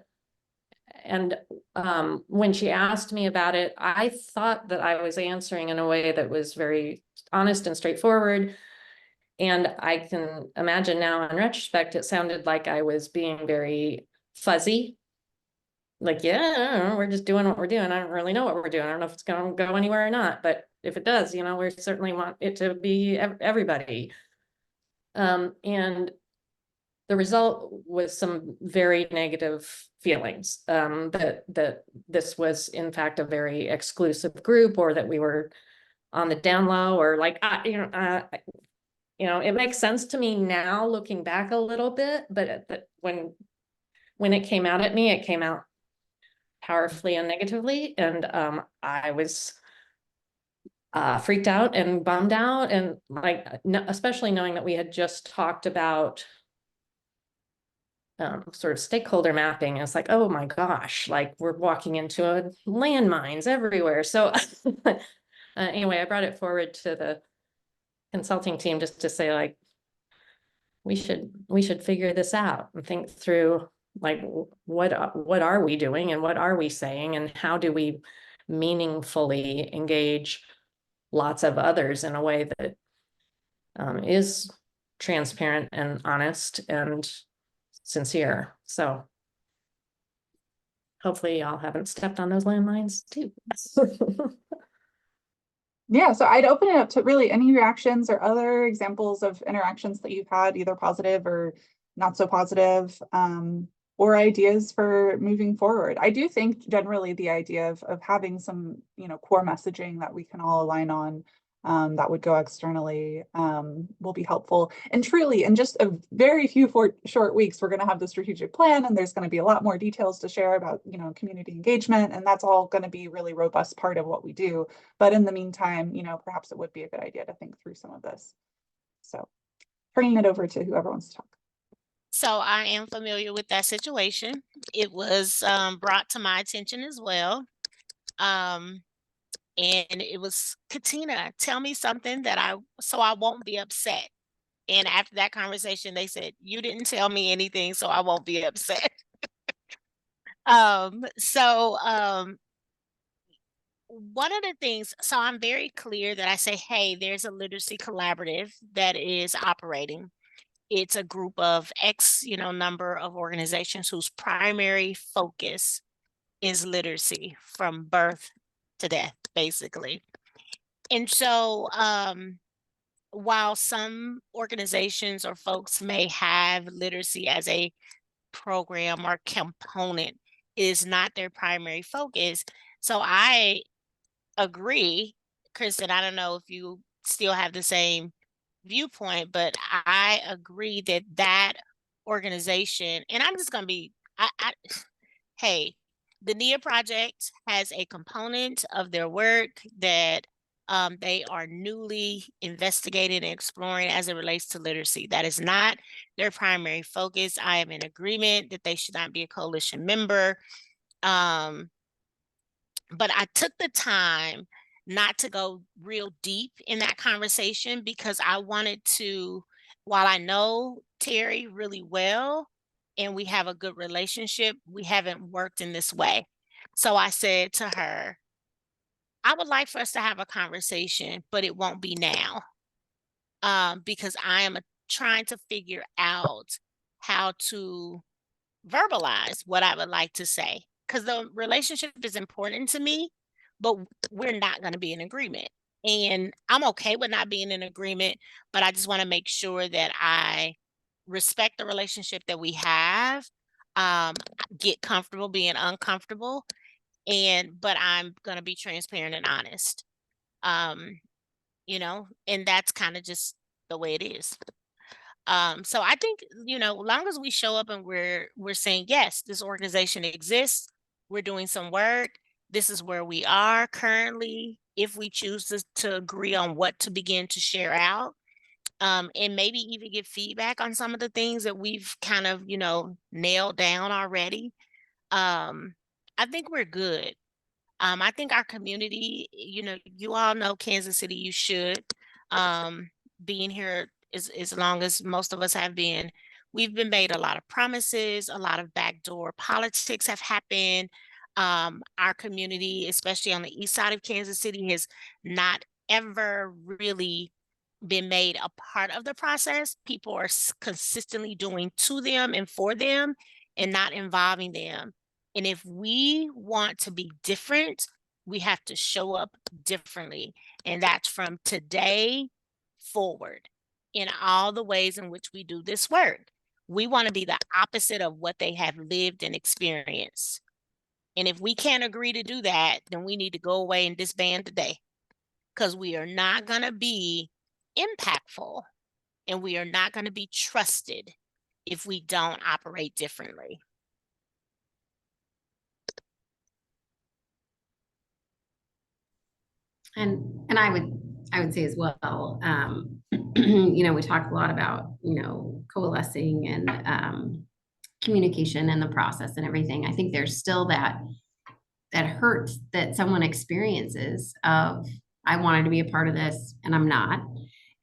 S6: when she asked me about it, I thought that I was answering in a way that was very honest and straightforward. And I can imagine now in retrospect, it sounded like I was being very fuzzy. Like, yeah, we're just doing what we're doing. I don't really know what we're doing. I don't know if it's going to go anywhere or not, but if it does, we certainly want it to be everybody. And the result was some very negative feelings, that this was in fact a very exclusive group, or that we were on the down low, or like, it makes sense to me now looking back a little bit, but when it came out at me, it came out powerfully and negatively. And I was freaked out and bummed out, and like, especially knowing that we had just talked about sort of stakeholder mapping. It's like, oh my gosh, like we're walking into a landmines everywhere. So anyway, I brought it forward to the consulting team just to say, like, we should figure this out and think through, like, what are we doing and what are we saying and how do we meaningfully engage lots of others in a way that is transparent and honest and sincere. So hopefully y'all haven't stepped on those landmines too.
S1: Yeah, so I'd open it up to really any reactions or other examples of interactions that you've had, either positive or not so positive, or ideas for moving forward. I do think generally the idea of having some, core messaging that we can all align on, that would go externally, will be helpful. And truly, in just a very few short weeks, we're going to have the strategic plan, and there's going to be a lot more details to share about, community engagement, and that's all going to be really robust part of what we do. But in the meantime, perhaps it would be a good idea to think through some of this. So turning it over to whoever wants to talk.
S12: So I am familiar with that situation. It was brought to my attention as well. And it was, Katina, tell me something so I won't be upset. And after that conversation, they said, you didn't tell me anything, so I won't be upset. One of the things, so I'm very clear that I say, hey, there's a literacy collaborative that is operating. It's a group of X, number of organizations whose primary focus is literacy from birth to death, basically. And so while some organizations or folks may have literacy as a program or component, is not their primary focus. So I agree, Kristen, I don't know if you still have the same viewpoint, but I agree that organization, and I'm just going to be, hey, the NIA Project has a component of their work that they are newly investigating and exploring as it relates to literacy. That is not their primary focus. I am in agreement that they should not be a coalition member. But I took the time not to go real deep in that conversation because I wanted to, while I know Terry really well, and we have a good relationship, we haven't worked in this way. So I said to her, I would like for us to have a conversation, but it won't be now. Because I am trying to figure out how to verbalize what I would like to say. Because the relationship is important to me, but we're not going to be in agreement. And I'm okay with not being in agreement, but I just want to make sure that I respect the relationship that we have, get comfortable being uncomfortable, but I'm going to be transparent and honest, and that's kind of just the way it is. So I think, as long as we show up and we're saying, yes, this organization exists, we're doing some work, this is where we are currently, if we choose to agree on what to begin to share out, and maybe even get feedback on some of the things that we've kind of, nailed down already. I think we're good. I think our community, you all know Kansas City, you should, being here as long as most of us have been, we've been made a lot of promises, a lot of backdoor politics have happened. Our community, especially on the east side of Kansas City, has not ever really been made a part of the process. People are consistently doing to them and for them and not involving them. And if we want to be different, we have to show up differently. And that's from today forward in all the ways in which we do this work. We want to be the opposite of what they have lived and experienced. And if we can't agree to do that, then we need to go away and disband today, because we are not going to be impactful and we are not going to be trusted if we don't operate differently.
S3: And I would say as well, we talk a lot about, coalescing and communication and the process and everything. I think there's still that hurt that someone experiences of, I wanted to be a part of this and I'm not.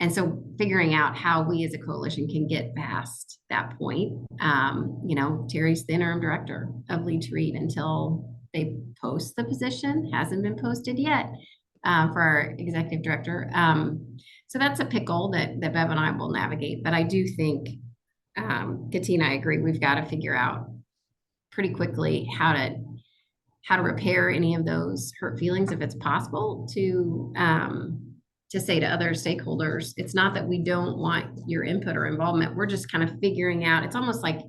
S3: And so figuring out how we as a coalition can get past that point. You know, Terry's the interim director of Lead to Read until they post the position, hasn't been posted yet, for our executive director. So that's a pickle that Bev and I will navigate. But I do think, Katina, I agree, we've got to figure out pretty quickly how to repair any of those hurt feelings if it's possible, to say to other stakeholders, it's not that we don't want your input or involvement. We're just kind of figuring out, it's almost like,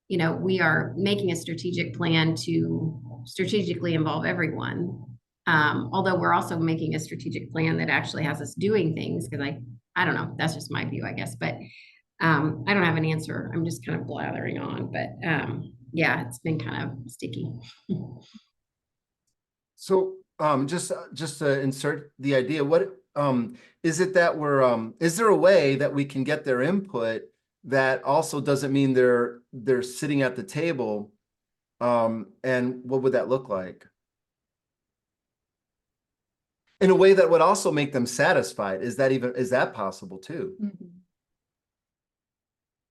S3: you know, we are making a strategic plan to strategically involve everyone. Although we're also making a strategic plan that actually has us doing things, because I don't know, that's just my view, I guess. But I don't have an answer. I'm just kind of blathering on. But yeah, it's been kind of sticky.
S2: So just to insert the idea, what is it that we're is there a way that we can get their input that also doesn't mean they're sitting at the table? And what would that look like? In a way that would also make them satisfied. Is that possible too?
S1: Mm-hmm.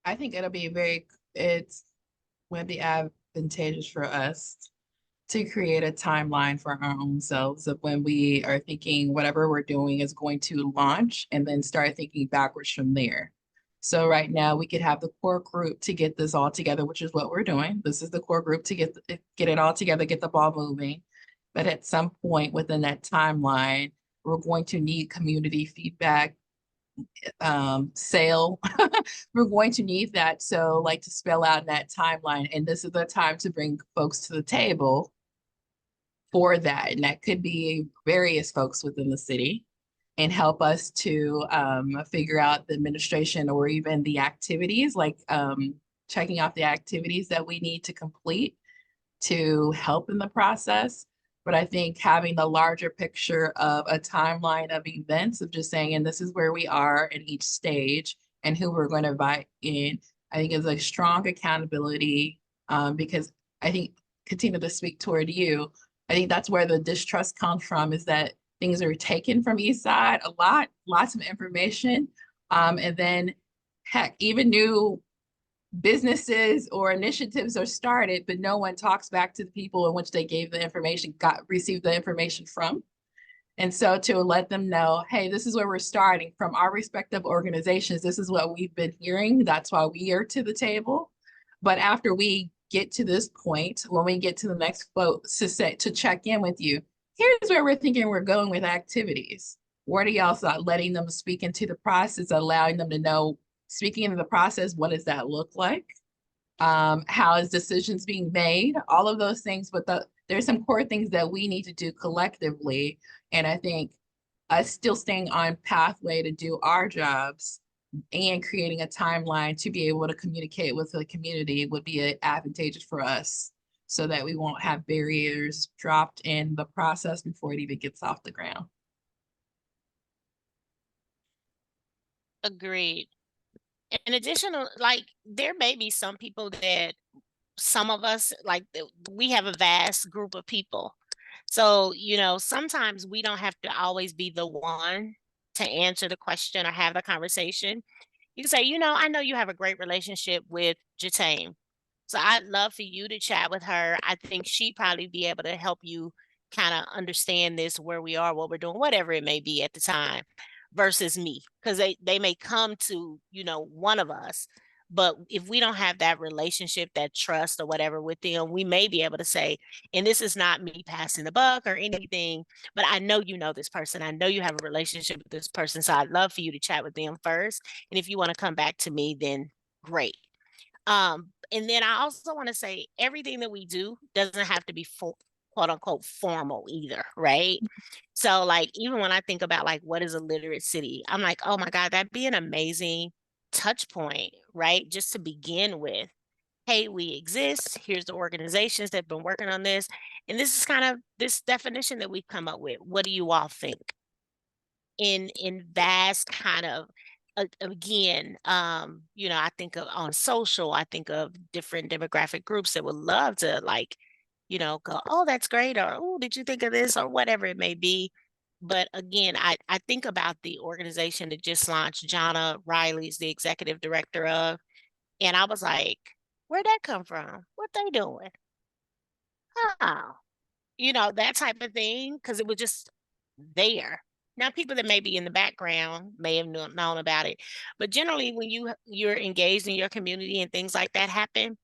S5: I think it'll be would be advantageous for us to create a timeline for our own selves of when we are thinking whatever we're doing is going to launch, and then start thinking backwards from there. So right now we could have the core group to get this all together, which is what we're doing. This is the core group to get it all together, get the ball moving. But at some point within that timeline, we're going to need community feedback, sale. We're going to need that. So like to spell out that timeline, and this is the time to bring folks to the table for that. And that could be various folks within the city, and help us to figure out the administration or even the activities, like checking out the activities that we need to complete to help in the process. But I think having the larger picture of a timeline of events, of just saying, and this is where we are in each stage and who we're going to invite in, I think is a strong accountability, because I think, Katina, to speak toward you, I think that's where the distrust comes from, is that things are taken from each side, lots of information. And then heck, even new businesses or initiatives are started, but no one talks back to the people in which they gave the information, received the information from. And so to let them know, hey, this is where we're starting from our respective organizations. This is what we've been hearing. That's why we are to the table. But after we get to this point, when we get to the next vote to check in with you, here's where we're thinking we're going with activities. What are y'all letting them speak into the process, allowing them to know, speaking into the process, what does that look like? How is decisions being made? All of those things, but there's some core things that we need to do collectively. And I think us still staying on pathway to do our jobs and creating a timeline to be able to communicate with the community would be advantageous for us, so that we won't have barriers dropped in the process before it even gets off the ground.
S12: Agreed. In addition, like, there may be some people that some of us, like, we have a vast group of people. So, you know, sometimes we don't have to always be the one to answer the question or have the conversation. You can say, you know, I know you have a great relationship with Jatane, so I'd love for you to chat with her. I think she'd probably be able to help you kind of understand this, where we are, what we're doing, whatever it may be at the time, versus me. Because they may come to, you know, one of us. But if we don't have that relationship, that trust or whatever with them, we may be able to say, and this is not me passing the buck or anything, but I know you know this person. I know you have a relationship with this person. So I'd love for you to chat with them first. And if you want to come back to me, then great. And then I also want to say, everything that we do doesn't have to be quote unquote formal either, right? So like, even when I think about like, what is a literate city? I'm like, oh my God, that'd be an amazing touch point, right? Just to begin with. Hey, we exist. Here's the organizations that have been working on this. And this is kind of this definition that we've come up with. What do you all think? In vast kind of again, you know, I think of on social, I think of different demographic groups that would love to like, you know, go, oh, that's great, or oh, did you think of this, or whatever it may be. But again, I think about the organization that just launched, Jonna Riley's the executive director of, and I was like, where'd that come from? What they doing? Oh, you know, that type of thing, because it was just there. Now, people that may be in the background may have known about it, but generally, when you're engaged in your community and things like that happen,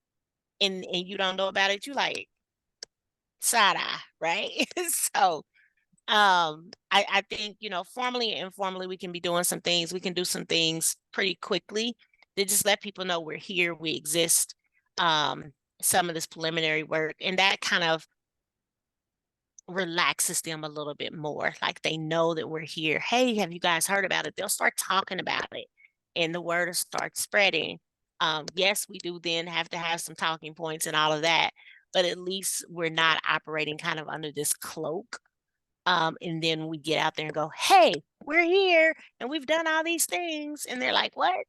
S12: and you don't know about it, you like side eye, right? So, I think, you know, formally and informally, we can be doing some things. We can do some things pretty quickly to just let people know we're here, we exist. Some of this preliminary work, and that kind of relaxes them a little bit more. Like they know that we're here. Hey, have you guys heard about it? They'll start talking about it and the word will start spreading. Yes, we do then have to have some talking points and all of that, but at least we're not operating kind of under this cloak. And then we get out there and go, hey, we're here and we've done all these things. And they're like, what?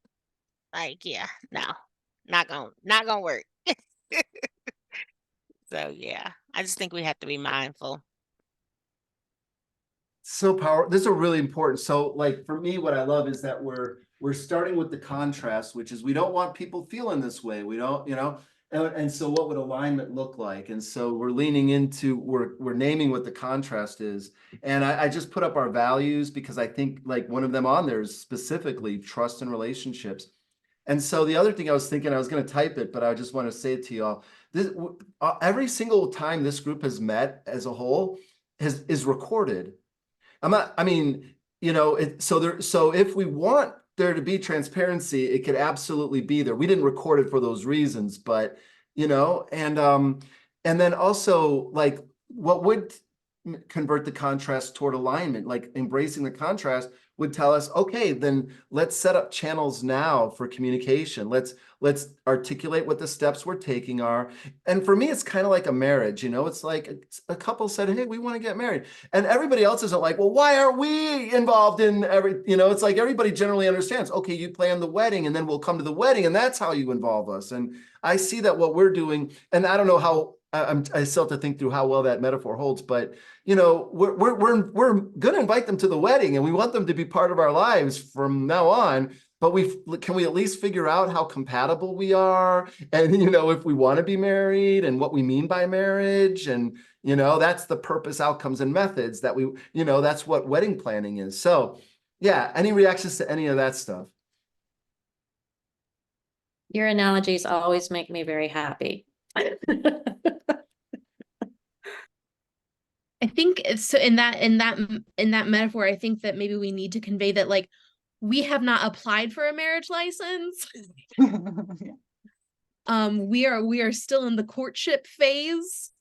S12: Like, yeah, no, not gonna work. So yeah, I just think we have to be mindful.
S2: So powerful. This is really important. So like for me, what I love is that we're starting with the contrast, which is we don't want people feeling this way. We don't, you know, and so what would alignment look like? And so we're leaning into, we're naming what the contrast is. And I just put up our values because I think like one of them on there is specifically trust and relationships. And so the other thing I was thinking, I was going to type it, but I just want to say it to y'all. This every single time this group has met as a whole is recorded. I mean, you know, so if we want there to be transparency, it could absolutely be there. We didn't record it for those reasons, but you know, and then also like what would convert the contrast toward alignment, like embracing the contrast would tell us, okay, then let's set up channels now for communication. Let's articulate what the steps we're taking are. And for me, it's kind of like a marriage, you know, it's like a couple said, hey, we want to get married. And everybody else isn't like, well, why aren't we involved in you know, it's like everybody generally understands, okay, you plan the wedding and then we'll come to the wedding and that's how you involve us. And I see that what we're doing, and I don't know how, I still have to think through how well that metaphor holds, but you know, we're going to invite them to the wedding and we want them to be part of our lives from now on. But can we at least figure out how compatible we are, and you know, if we want to be married and what we mean by marriage, and you know, that's the purpose, outcomes, and methods that we, you know, that's what wedding planning is. So, yeah, any reactions to any of that stuff?
S6: Your analogies always make me very happy.
S10: I think so in that metaphor, I think that maybe we need to convey that like we have not applied for a marriage license. We are still in the courtship phase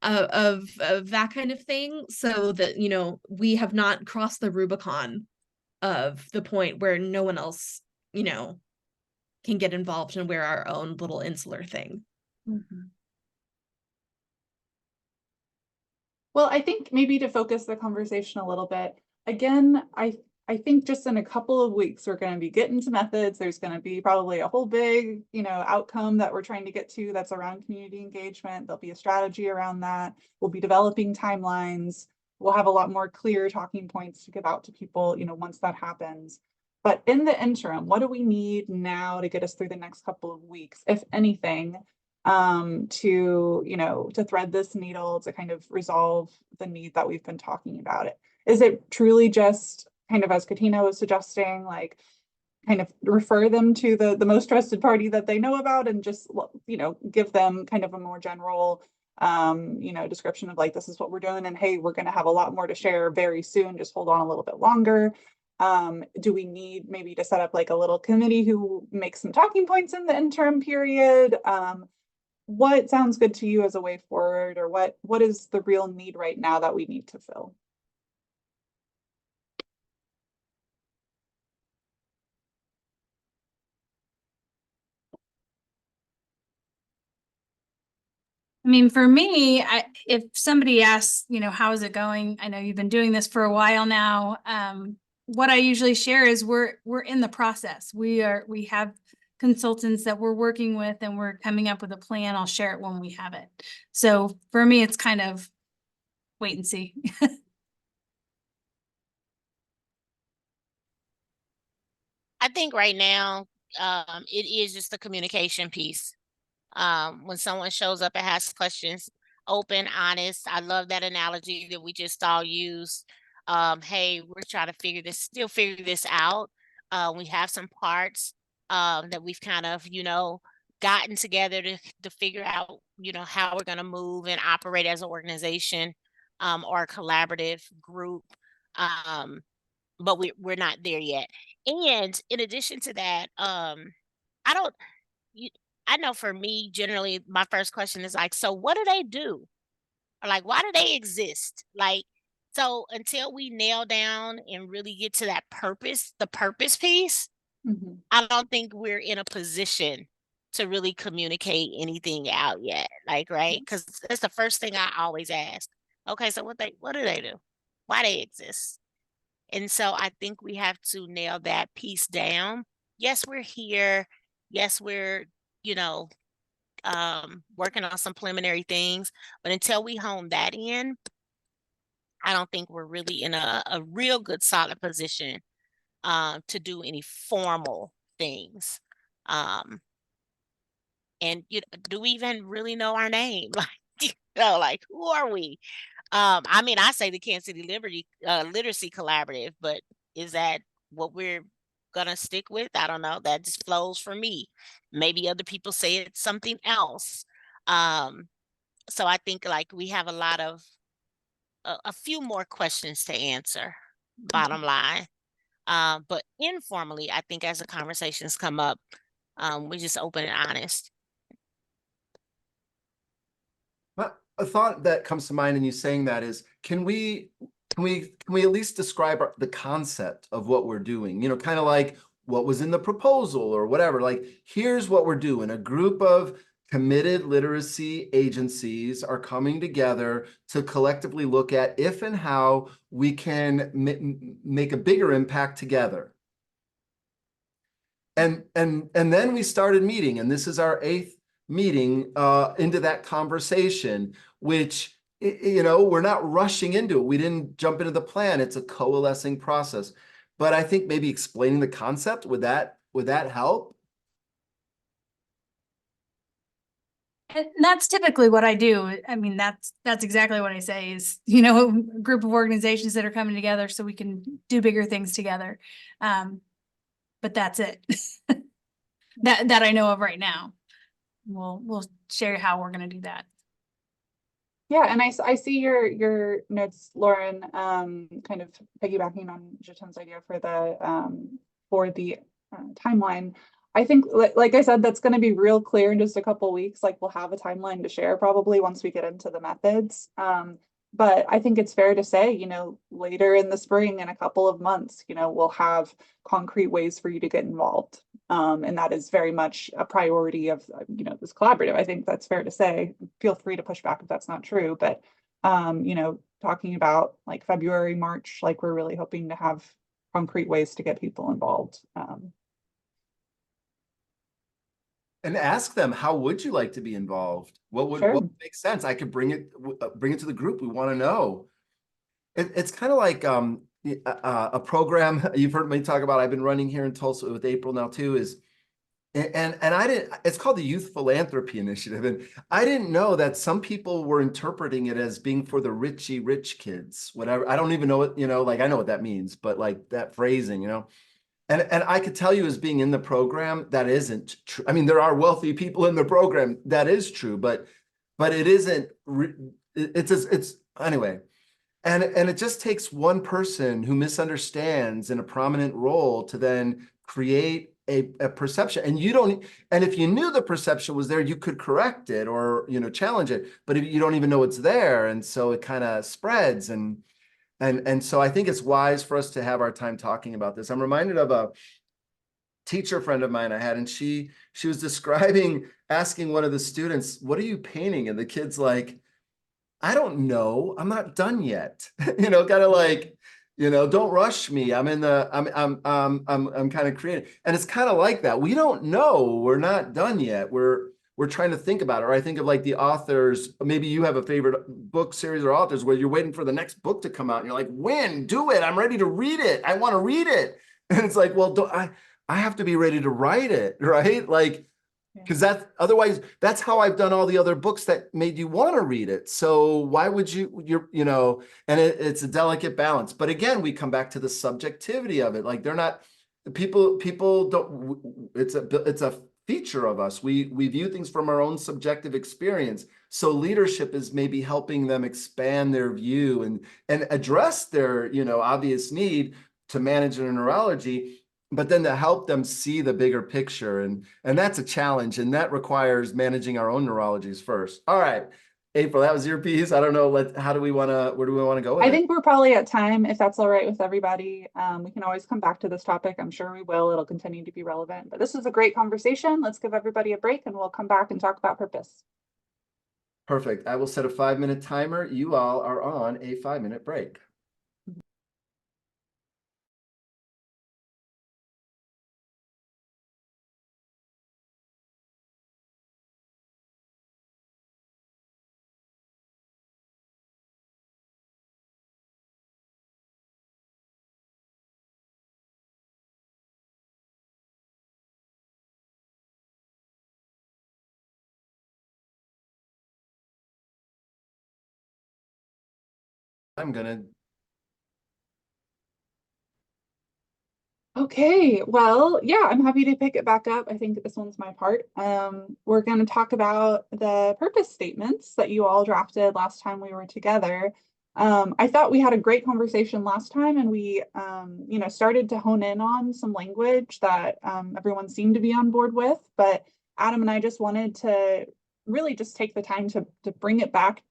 S10: of that kind of thing, so that you know we have not crossed the Rubicon of the point where no one else, you know, can get involved and we're our own little insular thing.
S1: Mm-hmm. Well, I think maybe to focus the conversation a little bit, again, I think just in a couple of weeks, we're going to be getting to methods. There's going to be probably a whole big, you know, outcome that we're trying to get to that's around community engagement. There'll be a strategy around that. We'll be developing timelines. We'll have a lot more clear talking points to give out to people, you know, once that happens. But in the interim, what do we need now to get us through the next couple of weeks, if anything, to, you know, to thread this needle to kind of resolve the need that we've been talking about it? Is it truly just kind of, as Katina was suggesting, like kind of refer them to the most trusted party that they know about and just, you know, give them kind of a more general, you know, description of like, this is what we're doing and hey, we're going to have a lot more to share very soon. Just hold on a little bit longer. Do we need maybe to set up like a little committee who makes some talking points in the interim period? What sounds good to you as a way forward, or what is the real need right now that we need to fill?
S11: I mean, for me, if somebody asks, you know, how is it going? I know you've been doing this for a while now. what I usually share is we're in the process. We have consultants that we're working with and we're coming up with a plan. I'll share it when we have it. So for me, it's kind of wait and see.
S12: I think right now, it is just the communication piece. When someone shows up and has questions, open, honest. I love that analogy that we just all used. Hey, we're trying to still figure this out. We have some parts that we've kind of, gotten together to figure out, how we're going to move and operate as an organization or a collaborative group. But we're not there yet. And in addition to that, I don't. You, I know for me, generally, my first question is like, so what do they do? Or like, why do they exist? Like, so until we nail down and really get to that purpose, the purpose piece,
S1: Mhm.
S12: I don't think we're in a position to really communicate anything out yet. Like, right? Because that's the first thing I always ask. Okay, so what do they do? Why they exist? And so I think we have to nail that piece down. Yes, we're here. Yes, we're, you know, working on some preliminary things, but until we hone that in, I don't think we're really in a real good solid position to do any formal things. And do we even really know our name? Like who are we? I mean, I say the Kansas City Literacy Collaborative, but is that what we're gonna stick with? I don't know. That just flows for me. Maybe other people say it's something else. So I think like we have a few more questions to answer, bottom line. But informally, I think as the conversations come up, we're just open and honest.
S2: A thought that comes to mind in you saying that is, can we at least describe the concept of what we're doing? Kind of like what was in the proposal or whatever. Like, here's what we're doing. A group of committed literacy agencies are coming together to collectively look at if and how we can make a bigger impact together. And then we started meeting, and this is our 8th meeting into that conversation, which, we're not rushing into it. We didn't jump into the plan. It's a coalescing process. But I think maybe explaining the concept, would that help?
S11: And that's typically what I do. I mean, that's exactly what I say is, a group of organizations that are coming together so we can do bigger things together. But that's it. that I know of right now. We'll share how we're going to do that.
S1: Yeah, and I see your notes, Lauren, kind of piggybacking on Jatin's idea for the timeline. I think, like I said, that's going to be real clear in just a couple of weeks. Like we'll have a timeline to share probably once we get into the methods. But I think it's fair to say, later in the spring, in a couple of months, we'll have concrete ways for you to get involved. And that is very much a priority of, this collaborative. I think that's fair to say. Feel free to push back if that's not true. But, talking about like February, March, like we're really hoping to have concrete ways to get people involved.
S2: And ask them, how would you like to be involved? What would make sense? I could bring it to the group. We want to know. It's kind of like a program you've heard me talk about. I've been running here in Tulsa with April now too. And I didn't. It's called the Youth Philanthropy Initiative, and I didn't know that some people were interpreting it as being for the rich kids. Whatever. I don't even know what like I know what that means, but like that phrasing, And I could tell you, as being in the program, that isn't true. I mean, there are wealthy people in the program. That is true, but it isn't. It's anyway. And it just takes one person who misunderstands in a prominent role to then create a perception. And if you knew the perception was there, you could correct it or challenge it. But if you don't even know it's there, and so it kind of spreads and so I think it's wise for us to have our time talking about this. I'm reminded of a teacher friend of mine I had, and she was asking one of the students, "What are you painting?" And the kid's like, "I don't know. I'm not done yet." Kind of like, You know, don't rush me. I'm kind of creating. And it's kind of like that. We don't know. We're not done yet. We're trying to think about it. Or I think of like the authors, maybe you have a favorite book series or authors where you're waiting for the next book to come out and you're like, when? Do it. I'm ready to read it. I want to read it. And it's like, well, I have to be ready to write it, right? Like, because otherwise that's how I've done all the other books that made you want to read it. So why would and it's a delicate balance. But again, we come back to the subjectivity of it. Like they're not people don't, it's a feature of us. We view things from our own subjective experience. So leadership is maybe helping them expand their view and address their, obvious need to manage their neurology, but then to help them see the bigger picture. And that's a challenge. And that requires managing our own neurologies first. All right, April, that was your piece. I don't know, where do we want to go with
S1: I
S2: it?
S1: think we're probably at time, if that's all right with everybody. We can always come back to this topic. I'm sure we will. It'll continue to be relevant, but this is a great conversation. Let's give everybody a break and we'll come back and talk about purpose.
S2: Perfect. I will set a 5-minute timer. You all are on a 5-minute break.
S1: Okay, well, yeah, I'm happy to pick it back up. I think this one's my part. We're going to talk about the purpose statements that you all drafted last time we were together. I thought we had a great conversation last time, and we, started to hone in on some language that everyone seemed to be on board with. But Adam and I just wanted to really just take the time to bring it back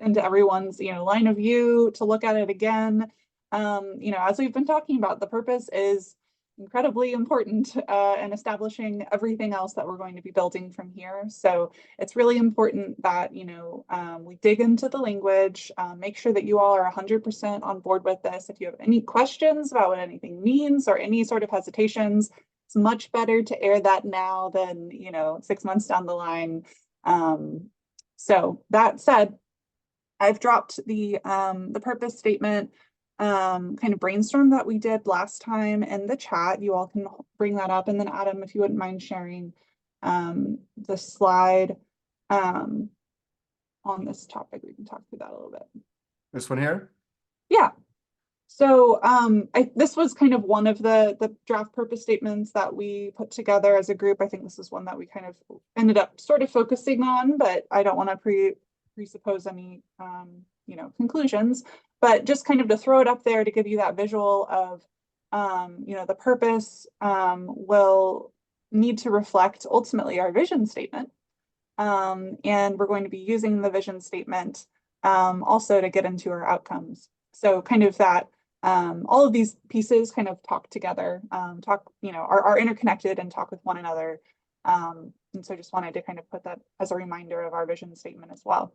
S1: into everyone's, line of view, to look at it again. As we've been talking about, the purpose is incredibly important in establishing everything else that we're going to be building from here. So it's really important that, we dig into the language, make sure that you all are 100% on board with this. If you have any questions about what anything means or any sort of hesitations, it's much better to air that now than, 6 months down the line. So that said, I've dropped the purpose statement kind of brainstorm that we did last time in the chat. You all can bring that up. And then Adam, if you wouldn't mind sharing the slide on this topic, we can talk through that a little bit.
S2: This one here?
S1: Yeah. So this was kind of one of the draft purpose statements that we put together as a group. I think this is one that we kind of ended up sort of focusing on, but I don't want to presuppose any conclusions, but just kind of to throw it up there to give you that visual of the purpose will need to reflect ultimately our vision statement, and we're going to be using the vision statement also to get into our outcomes. So kind of that all of these pieces kind of talk together, are interconnected and talk with one another. And so just wanted to kind of put that as a reminder of our vision statement as well.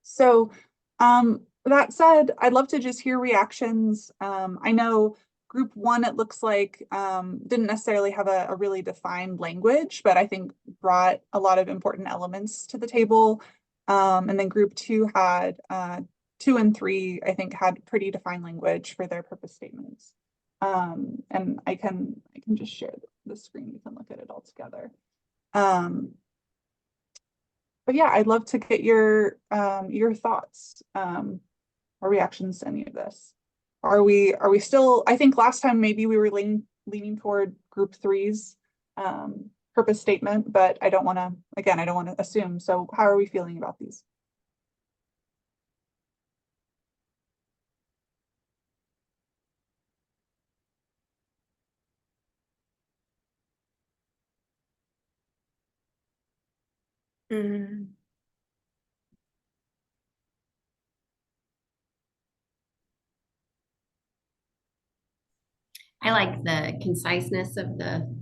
S1: So that said, I'd love to just hear reactions. I know group one, it looks like, didn't necessarily have a really defined language, but I think brought a lot of important elements to the table. And then group two had 2 and 3, I think, had pretty defined language for their purpose statements. And I can just share the screen. We can look at it all together. But yeah, I'd love to get your thoughts or reactions to any of this. Are we still? I think last time maybe we were leaning toward group 3's purpose statement, but I don't want to assume. So how are we feeling about these?
S3: I like the conciseness of the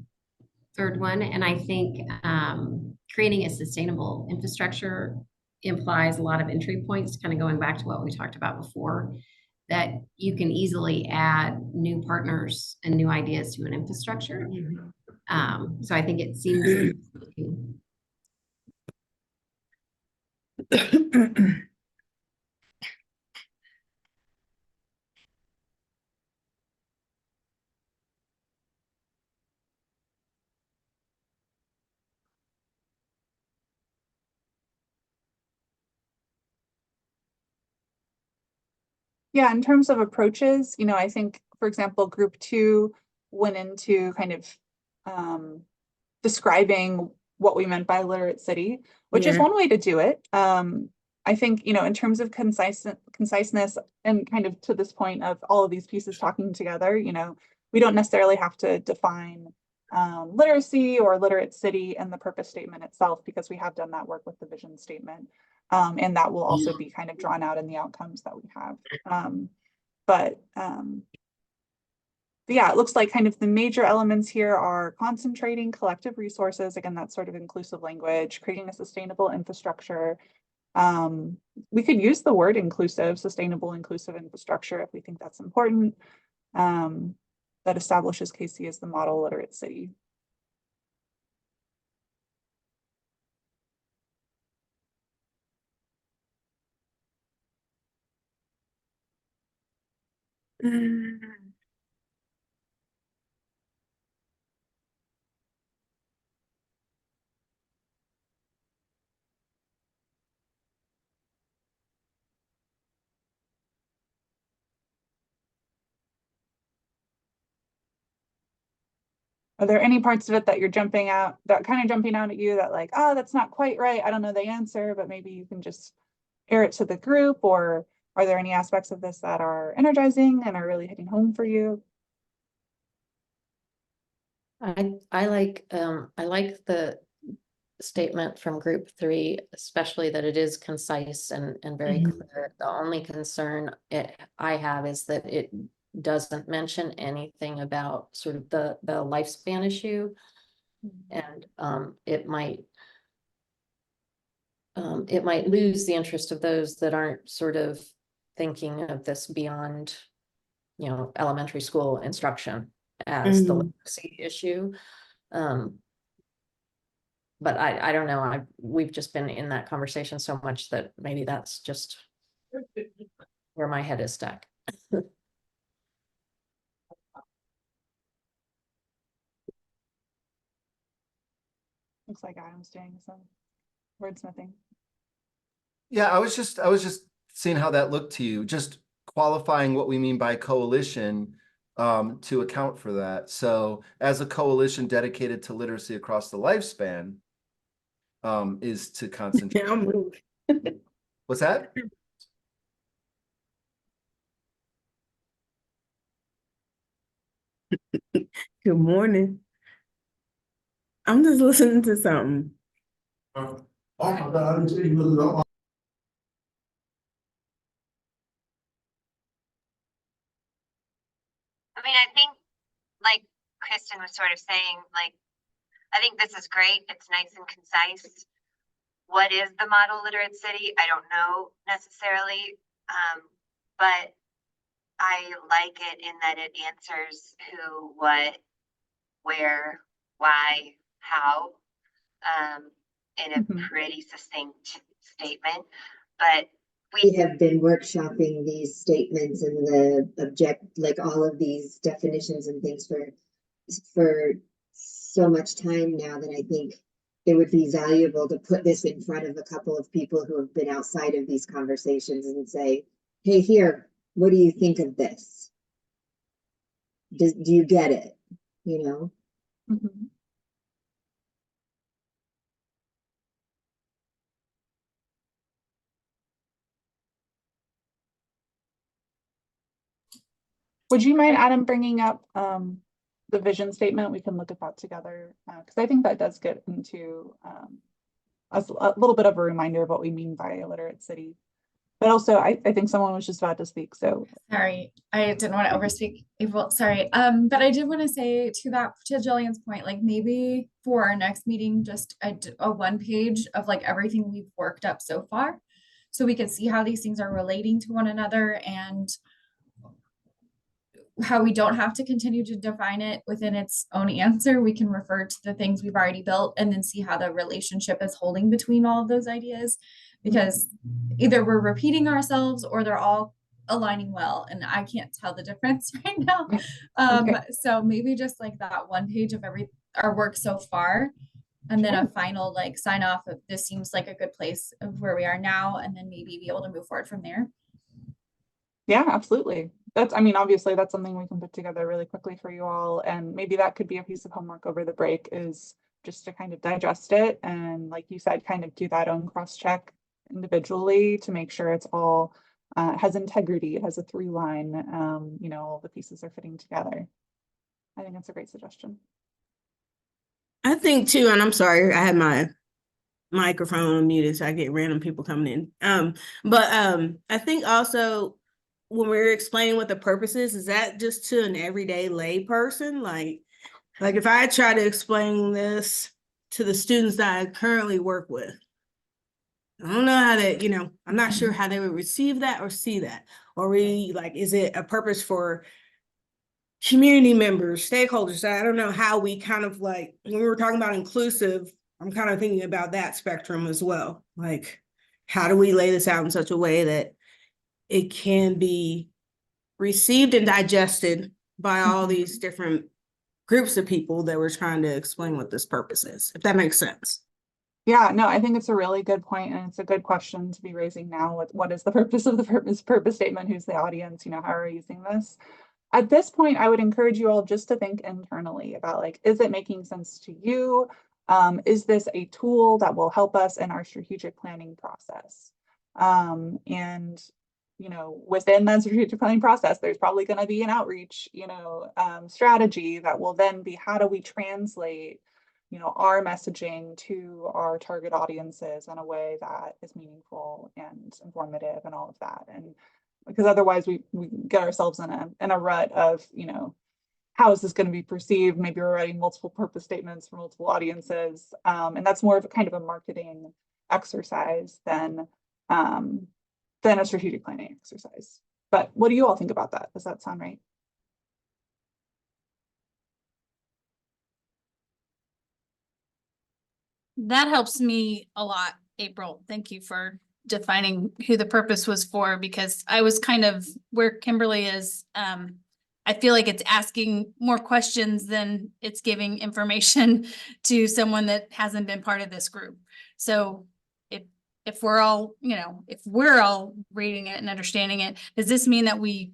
S3: third one. And I think creating a sustainable infrastructure implies a lot of entry points, kind of going back to what we talked about before. that you can easily add new partners and new ideas to an infrastructure. So I think it seems
S1: Yeah, in terms of approaches, you know, I think, for example, group 2 went into kind of describing what we meant by literate city, which is
S9: Yeah.
S1: one way to do it. I think, you know, in terms of conciseness and kind of to this point of all of these pieces talking together, you know, we don't necessarily have to define literacy or literate city in the purpose statement itself, because we have done that work with the vision statement. And that will also be kind of drawn out in the outcomes that we have. But yeah, it looks like kind of the major elements here are concentrating collective resources. Again, that's sort of inclusive language, creating a sustainable infrastructure. We could use the word inclusive, sustainable, inclusive infrastructure if we think that's important. That establishes KC as the model literate city. Are there any parts of it that you're jumping out, that kind of jumping out at you that like, oh, that's not quite right, I don't know the answer, but maybe you can just air it to the group? Or are there any aspects of this that are energizing and are really hitting home for you?
S6: I like the statement from group 3, especially that it is concise and very clear. The only concern I have is that it doesn't mention anything about sort of the lifespan issue. And it might lose the interest of those that aren't sort of thinking of this beyond, you know, elementary school instruction as the literacy issue. But I don't know, we've just been in that conversation so much that maybe that's just where my head is stuck.
S1: Looks like Adam's doing some wordsmithing.
S2: Yeah, I was just seeing how that looked to you, just qualifying what we mean by coalition to account for that. So as a coalition dedicated to literacy across the lifespan is to concentrate.
S9: I'll move.
S2: What's that?
S9: Good morning. I'm just listening to something.
S13: Oh my God, I'm seeing the I mean, I think, like Kristen was sort of saying, like, I think this is great. It's nice and concise. What is the model literate city? I don't know necessarily, but I like it in that it answers who, what, where, why, how, in a pretty succinct statement. But we have been workshopping these statements and like all of these definitions and things for so much time now that I think it would be valuable to put this in front of a couple of people who have been outside of these conversations and say, hey, here, what do you think of this? Do you get it? You know?
S1: Mm-hmm. Would you mind, Adam, bringing up the vision statement? We can look at that together, because I think that does get into a little bit of a reminder of what we mean by a literate city. But also, I think someone was just about to speak, so.
S7: Sorry, I didn't want to overspeak April, sorry. But I did want to say to Jillian's point, like maybe for our next meeting, just a 1 page of like everything we've worked up so far. So we can see how these things are relating to one another and how we don't have to continue to define it within its own answer. We can refer to the things we've already built and then see how the relationship is holding between all of those ideas. Because either we're repeating ourselves or they're all aligning well, and I can't tell the difference right now. So maybe just like that one page of our work so far, and then a final like sign off of this seems like a good place of where we are now, and then maybe be able to move forward from there.
S1: Yeah, absolutely. That's, I mean, obviously that's something we can put together really quickly for you all. And maybe that could be a piece of homework over the break, is just to kind of digest it. And like you said, kind of do that own cross-check individually to make sure it's all has integrity, it has a through line, you know, all the pieces are fitting together. I think that's a great suggestion.
S9: I think too, and I'm sorry, I had my microphone muted, so I get random people coming in. But I think also when we're explaining what the purpose is that just to an everyday lay person? Like if I try to explain this to the students that I currently work with, I don't know how to, you know, I'm not sure how they would receive that or see that. Or is it a purpose for community members, stakeholders? I don't know how we kind of like, when we were talking about inclusive, I'm kind of thinking about that spectrum as well. Like, how do we lay this out in such a way that it can be received and digested by all these different groups of people that we're trying to explain what this purpose is, if that makes sense.
S1: Yeah, no, I think it's a really good point, and it's a good question to be raising now. What is the purpose of the purpose statement? Who's the audience? You know, how are we using this? At this point, I would encourage you all just to think internally about, like, is it making sense to you? Is this a tool that will help us in our strategic planning process? And, you know, within that strategic planning process, there's probably going to be an outreach, you know, strategy that will then be, how do we translate, you know, our messaging to our target audiences in a way that is meaningful and informative and all of that. And because otherwise we get ourselves in a rut of, you know, how is this going to be perceived? Maybe we're writing multiple purpose statements for multiple audiences. And that's more of a kind of a marketing exercise than a strategic planning exercise. But what do you all think about that? Does that sound right?
S11: That helps me a lot, April. Thank you for defining who the purpose was for, because I was kind of where Kimberly is. I feel like it's asking more questions than it's giving information to someone that hasn't been part of this group. So if we're all, you know, if we're all reading it and understanding it, does this mean that we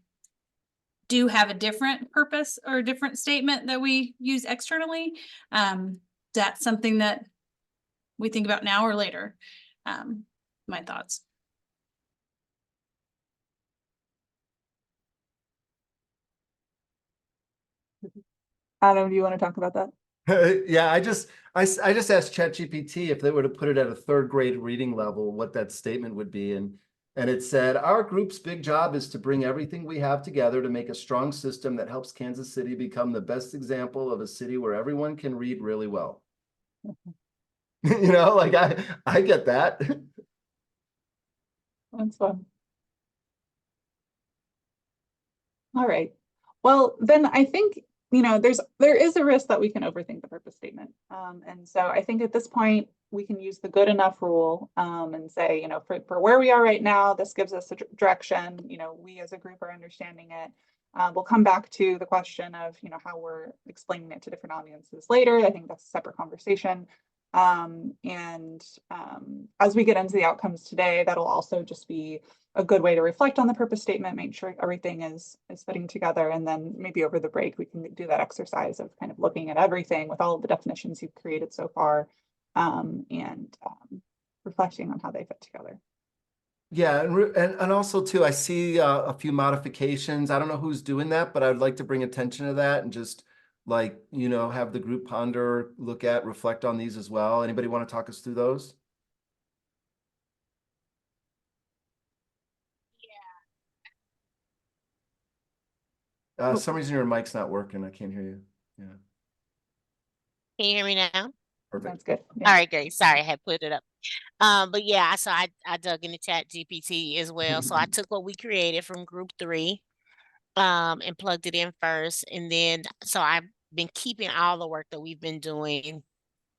S11: do have a different purpose or a different statement that we use externally? That's something that we think about now or later. My thoughts.
S1: Adam, do you want to talk about that?
S2: Yeah, I just asked ChatGPT if they were to put it at a third grade reading level, what that statement would be. And it said, our group's big job is to bring everything we have together to make a strong system that helps Kansas City become the best example of a city where everyone can read really well. You know, like I get that.
S1: That's fun. All right. Well, then I think, you know, there is a risk that we can overthink the purpose statement. And so I think at this point, we can use the good enough rule and say, you know, for where we are right now, this gives us a direction. You know, we as a group are understanding it. We'll come back to the question of, you know, how we're explaining it to different audiences later. I think that's a separate conversation. As we get into the outcomes today, that'll also just be a good way to reflect on the purpose statement, make sure everything is fitting together. And then maybe over the break, we can do that exercise of kind of looking at everything with all of the definitions you've created so far and reflecting on how they fit together.
S2: Yeah, and also too, I see a few modifications. I don't know who's doing that, but I'd like to bring attention to that and just like, you know, have the group ponder, look at, reflect on these as well. Anybody want to talk us through those? Some reason your mic's not working. I can't hear you. Yeah.
S12: Can you hear me now?
S2: Perfect.
S1: That's good. Yeah.
S12: All right, great. Sorry, I had put it up. But yeah, so I dug into ChatGPT as well. So I took what we created from group 3 and plugged it in first. And then, so I've been keeping all the work that we've been doing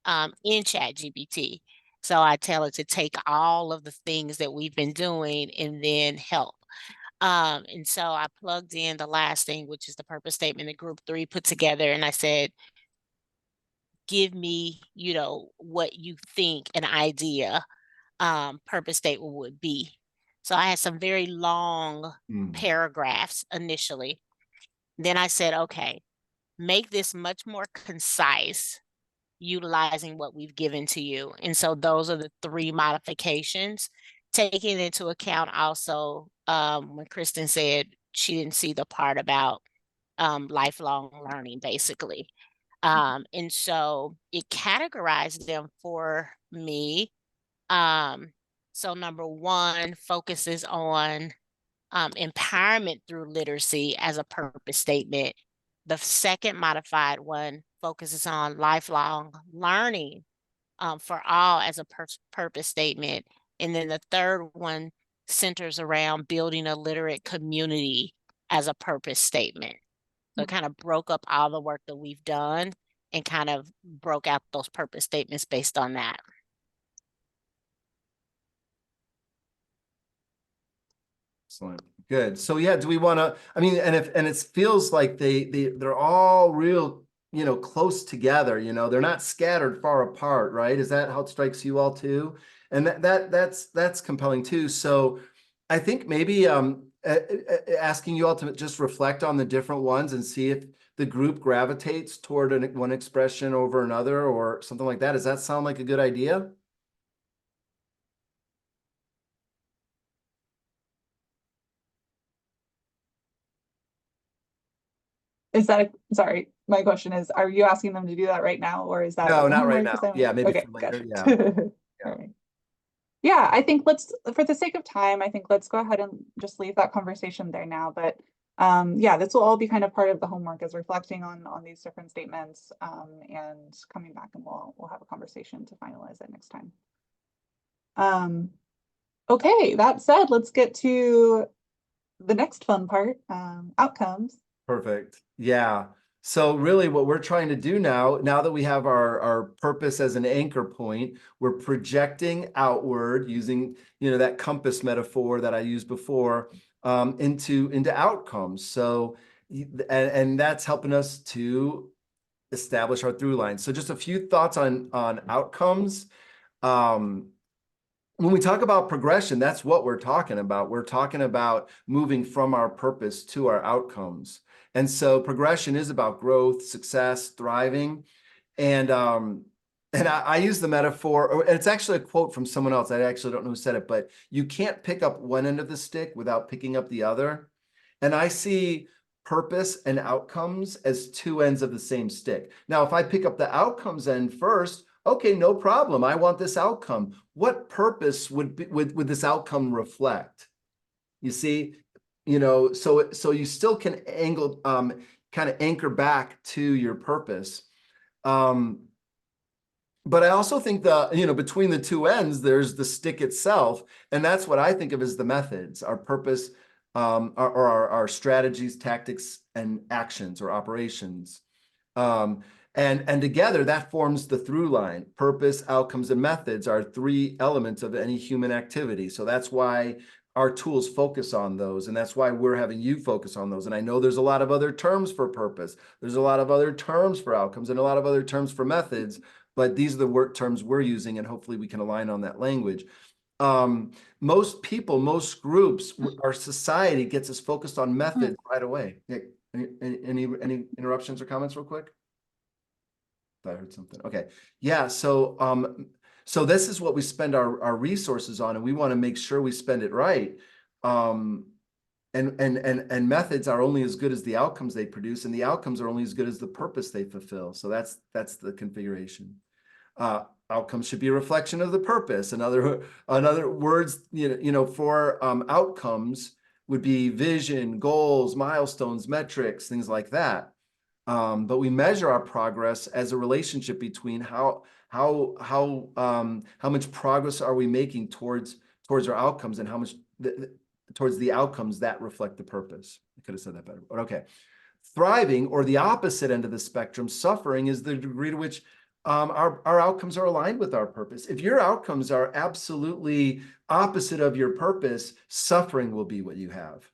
S12: in ChatGPT. So I tell it to take all of the things that we've been doing and then help. And so I plugged in the last thing, which is the purpose statement that group 3 put together. And I said, give me, you know, what you think an idea purpose statement would be. So I had some very long paragraphs initially. Then I said, okay, make this much more concise, utilizing what we've given to you. And so those are the 3 modifications, taking into account also when Kristen said she didn't see the part about lifelong learning, basically. And so it categorized them for me. So number 1 focuses on empowerment through literacy as a purpose statement. The second modified one focuses on lifelong learning for all as a purpose statement. And then the third one centers around building a literate community as a purpose statement. So it kind of broke up all the work that we've done and kind of broke out those purpose statements based on that.
S2: Excellent. Good. So yeah, do we want to, I mean, and it feels like they're all real, you know, close together, you know, they're not scattered far apart, right? Is that how it strikes you all too? And that's compelling too. So I think maybe asking you all to just reflect on the different ones and see if the group gravitates toward one expression over another or something like that. Does that sound like a good idea?
S1: Is that sorry, my question is, are you asking them to do that right now, or is that
S2: No, not right
S1: homework
S2: now. Yeah, maybe
S1: okay,
S2: for later.
S1: gotcha.
S2: Yeah.
S1: All right. Yeah, I think let's, for the sake of time, I think let's go ahead and just leave that conversation there now. But yeah, this will all be kind of part of the homework, is reflecting on these different statements and coming back, and we'll have a conversation to finalize it next time. Okay, that said, let's get to the next fun part, outcomes.
S2: Perfect. Yeah. So really what we're trying to do now that we have our purpose as an anchor point, we're projecting outward using, you know, that compass metaphor that I used before into outcomes. So, and that's helping us to establish our through line. So just a few thoughts on outcomes. When we talk about progression, that's what we're talking about. We're talking about moving from our purpose to our outcomes. And so progression is about growth, success, thriving. And I use the metaphor, or it's actually a quote from someone else. I actually don't know who said it, but you can't pick up one end of the stick without picking up the other. And I see purpose and outcomes as 2 ends of the same stick. Now, if I pick up the outcomes end first, okay, no problem. I want this outcome. What purpose would this outcome reflect? You see, you know, so you still can kind of anchor back to your purpose. But I also think between the 2 ends, there's the stick itself. And that's what I think of as the methods, our purpose, or our strategies, tactics, and actions or operations. And together that forms the through line. Purpose, outcomes, and methods are 3 elements of any human activity. So that's why our tools focus on those. And that's why we're having you focus on those. And I know there's a lot of other terms for purpose. There's a lot of other terms for outcomes and a lot of other terms for methods, but these are the work terms we're using, and hopefully we can align on that language. Most people, most groups, our society gets us focused on methods right away. Nick, any interruptions or comments real quick? I heard something. Okay. Yeah. So, so this is what we spend our resources on, and we want to make sure we spend it right. And methods are only as good as the outcomes they produce, and the outcomes are only as good as the purpose they fulfill. So that's the configuration. Outcomes should be a reflection of the purpose. Another words, for outcomes would be vision, goals, milestones, metrics, things like that. But we measure our progress as a relationship between how much progress are we making towards our outcomes, and how much towards the outcomes that reflect the purpose. could have said that better, but okay. Thriving, or the opposite end of the spectrum, suffering, is the degree to which our outcomes are aligned with our purpose. If your outcomes are absolutely opposite of your purpose, suffering will be what you have.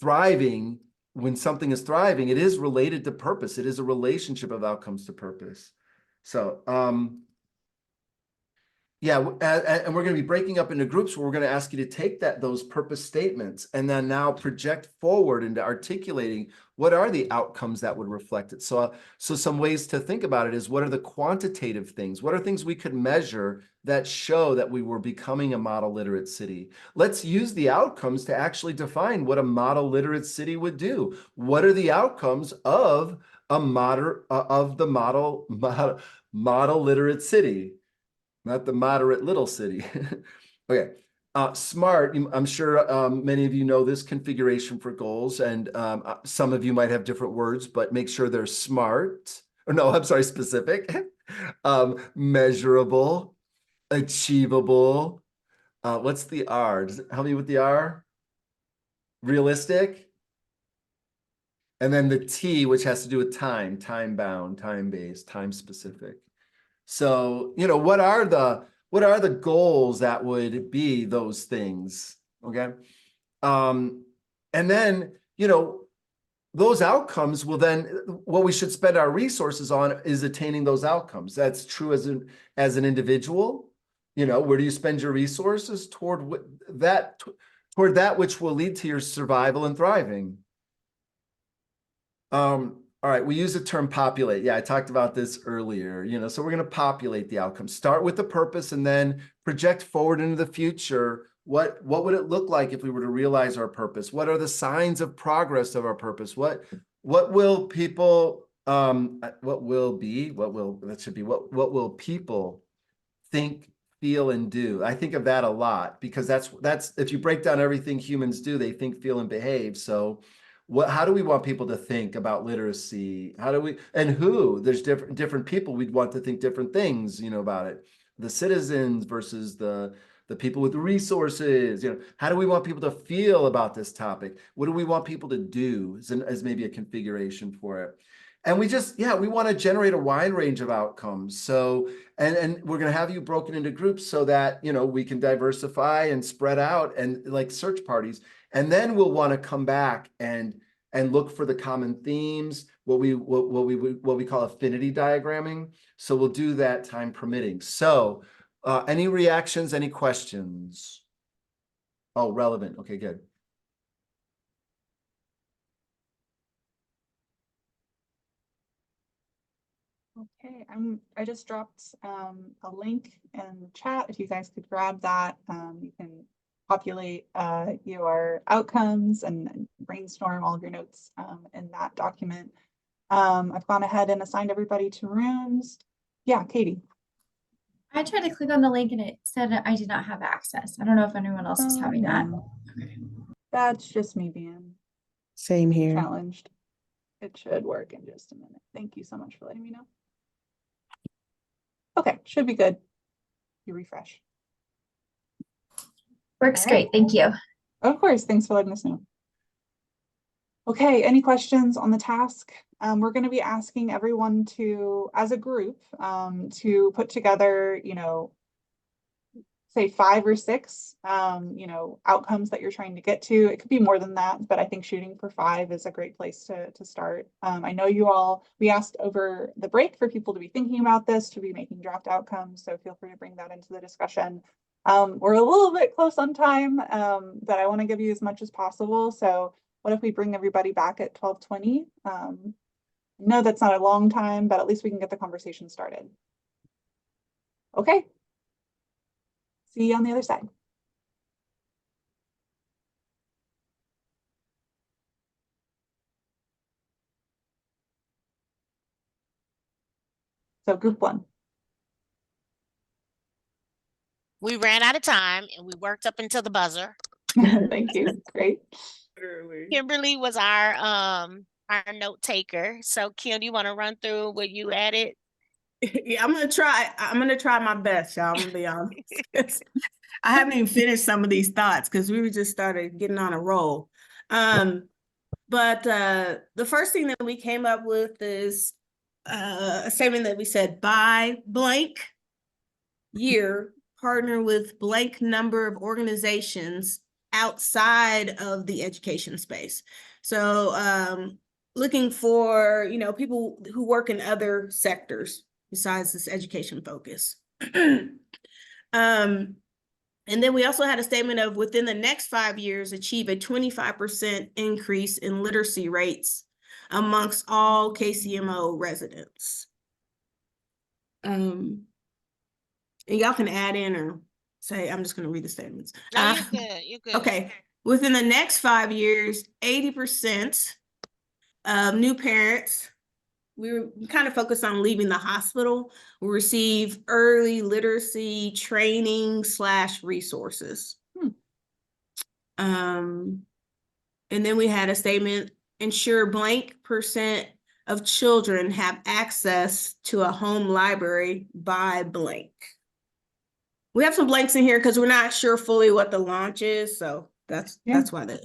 S2: Thriving, when something is thriving, it is related to purpose. It is a relationship of outcomes to purpose. So, yeah, and we're going to be breaking up into groups where we're going to ask you to take those purpose statements and then now project forward into articulating what are the outcomes that would reflect it. So some ways to think about it is, what are the quantitative things? What are things we could measure that show that we were becoming a model literate city? Let's use the outcomes to actually define what a model literate city would do. What are the outcomes of the model literate city? Not the moderate little city. Okay. SMART, I'm sure many of you know this configuration for goals, and some of you might have different words, but make sure they're SMART. Or no, I'm sorry, specific. Measurable, achievable. What's the R? Does it help me with the R? Realistic. And then the T, which has to do with time, time-bound, time-based, time-specific. So, what are the goals that would be those things? Okay. And then, those outcomes will then, what we should spend our resources on is attaining those outcomes. That's true as an individual. Where do you spend your resources? Toward that which will lead to your survival and thriving. All right, we use the term populate. Yeah, I talked about this earlier, so we're going to populate the outcomes. Start with the purpose and then project forward into the future. What would it look like if we were to realize our purpose? What are the signs of progress of our purpose? What will people what will people think, feel, and do? I think of that a lot, because that's if you break down everything humans do, they think, feel, and behave. So how do we want people to think about literacy? There's different people we'd want to think different things, about it. The citizens versus the people with the resources, how do we want people to feel about this topic? What do we want people to do as maybe a configuration for it? And we want to generate a wide range of outcomes. So, and we're going to have you broken into groups so that, we can diversify and spread out, and like search parties. And then we'll want to come back and look for the common themes, what we call affinity diagramming. So we'll do that time permitting. So any reactions, any questions? Oh, relevant. Okay, good.
S1: Okay, I just dropped a link in the chat. If you guys could grab that, you can populate your outcomes and brainstorm all of your notes in that document. I've gone ahead and assigned everybody to rooms. Yeah, Katie.
S7: I tried to click on the link and it said I did not have access. I don't know if anyone else is having that. Okay.
S1: That's just me being
S8: Same here.
S1: challenged. It should work in just a minute. Thank you so much for letting me know. Okay, should be good. You refresh.
S7: Works
S1: All right.
S7: great. Thank you.
S1: Of course, thanks for letting us know. Okay, any questions on the task? We're going to be asking everyone to, as a group, to put together, say 5 or 6, outcomes that you're trying to get to. It could be more than that, but I think shooting for 5 is a great place to start. I know we asked over the break for people to be thinking about this, to be making draft outcomes, so feel free to bring that into the discussion. We're a little bit close on time, but I want to give you as much as possible. So what if we bring everybody back at 12:20? No, that's not a long time, but at least we can get the conversation started. Okay. See you on the other side. So group 1.
S12: We ran out of time and we worked up until the buzzer.
S1: Thank you. Great.
S12: Kimberly was our note taker. So Kim, do you want to run through what you added?
S9: Yeah, I'm gonna try my best, y'all. I'm gonna be honest. I haven't even finished some of these thoughts because we were just started getting on a roll. But the first thing that we came up with is a statement that we said, by blank year, partner with blank number of organizations outside of the education space. So looking for, people who work in other sectors besides this education focus. And then we also had a statement of within the next 5 years, achieve a 25% increase in literacy rates amongst all KCMO residents. And y'all can add in or say, I'm just going to read the statements.
S12: No, you're good. You're good.
S9: Okay. Within the next 5 years, 80% of new parents, we were kind of focused on leaving the hospital, will receive early literacy training / resources. And then we had a statement, ensure blank % of children have access to a home library by blank. We have some blanks in here because we're not sure fully what the launch is. So that's why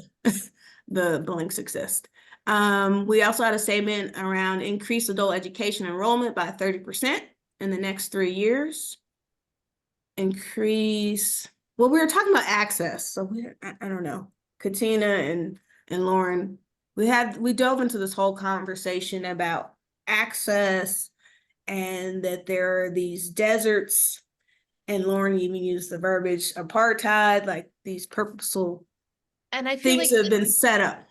S9: the blanks exist. We also had a statement around increase adult education enrollment by 30% in the next 3 years. Increase, well, we were talking about access. So I don't know, Katina and Lauren, we dove into this whole conversation about access and that there are these deserts, and Lauren even used the verbiage apartheid, like these purposeful
S10: And I feel
S9: things
S10: like
S9: have been set up.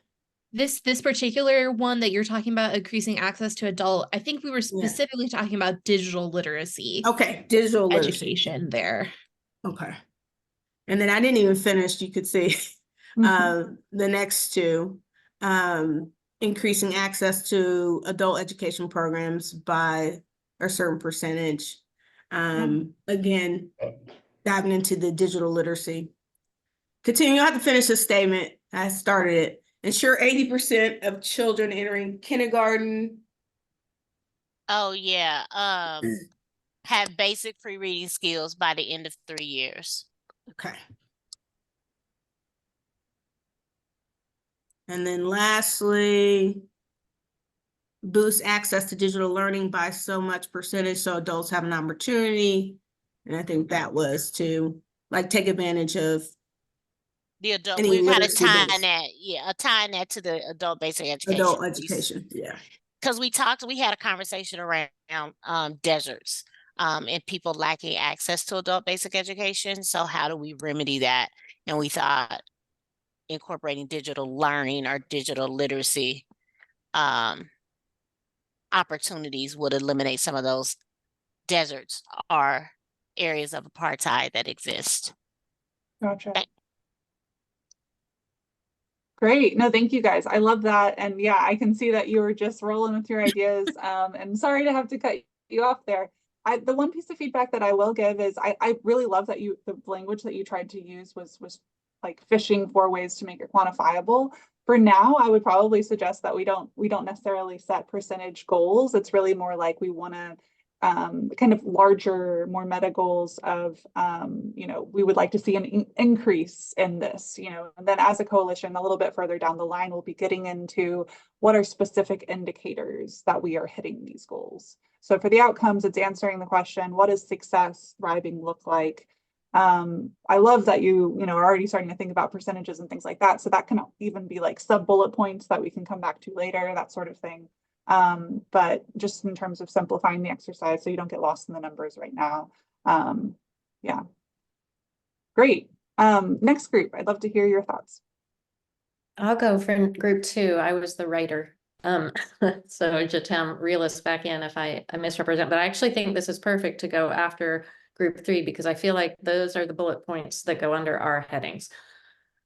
S10: this particular one that you're talking about, increasing access to adult, I think we were specifically talking about digital literacy.
S9: Okay, digital literacy.
S10: Education there.
S9: Okay. And then I didn't even finish, you could see the next two, increasing access to adult education programs by a certain percentage. Again, diving into the digital literacy. Continue, you have to finish the statement. I started it. Ensure 80% of children entering kindergarten.
S12: Oh yeah. Have basic pre-reading skills by the end of 3 years.
S9: Okay. And then lastly, boost access to digital learning by so much percentage so adults have an opportunity. And I think that was to like take advantage of
S12: the adult.
S9: any
S12: We're kind of
S9: literacy
S12: tying
S9: based-
S12: that, tying that to the adult basic education.
S9: adult education. Yeah.
S12: Because we had a conversation around deserts and people lacking access to adult basic education. So how do we remedy that? And we thought incorporating digital learning or digital literacy opportunities would eliminate some of those deserts or areas of apartheid that exist.
S1: Gotcha. Great. No, thank you guys. I love that. And yeah, I can see that you were just rolling with your ideas. And sorry to have to cut you off there. The one piece of feedback that I will give is I really love that the language that you tried to use was like fishing for ways to make it quantifiable. For now, I would probably suggest that we don't necessarily set percentage goals. It's really more like we want to kind of larger, more meta goals of, we would like to see an increase in this, and then as a coalition, a little bit further down the line, we'll be getting into what are specific indicators that we are hitting these goals. So for the outcomes, it's answering the question, what does success, thriving look like? I love that you are already starting to think about percentages and things like that. So that can even be like sub bullet points that we can come back to later, that sort of thing. But just in terms of simplifying the exercise so you don't get lost in the numbers right now. Yeah. Great. Next group, I'd love to hear your thoughts.
S6: I'll go for group 2. I was the writer. So Jatam, reel us back in if I misrepresent, but I actually think this is perfect to go after group 3 because I feel like those are the bullet points that go under our headings.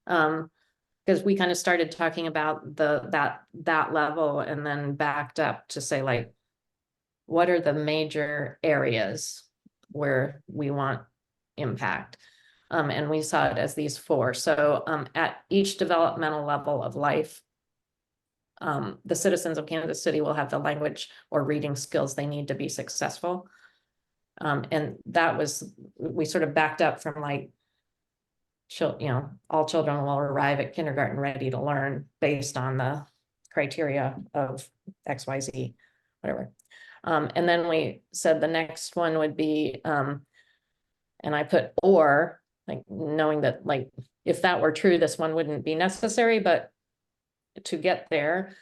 S6: Because we kind of started talking about that level and then backed up to say, like, what are the major areas where we want impact? And we saw it as these 4. So at each developmental level of life, the citizens of Kansas City will have the language or reading skills they need to be successful. And that was, we sort of backed up from like all children will arrive at kindergarten ready to learn based on the criteria of XYZ, whatever. And then we said the next one would be, and I put or, like knowing that like, if that were true, this one wouldn't be necessary, but to get there,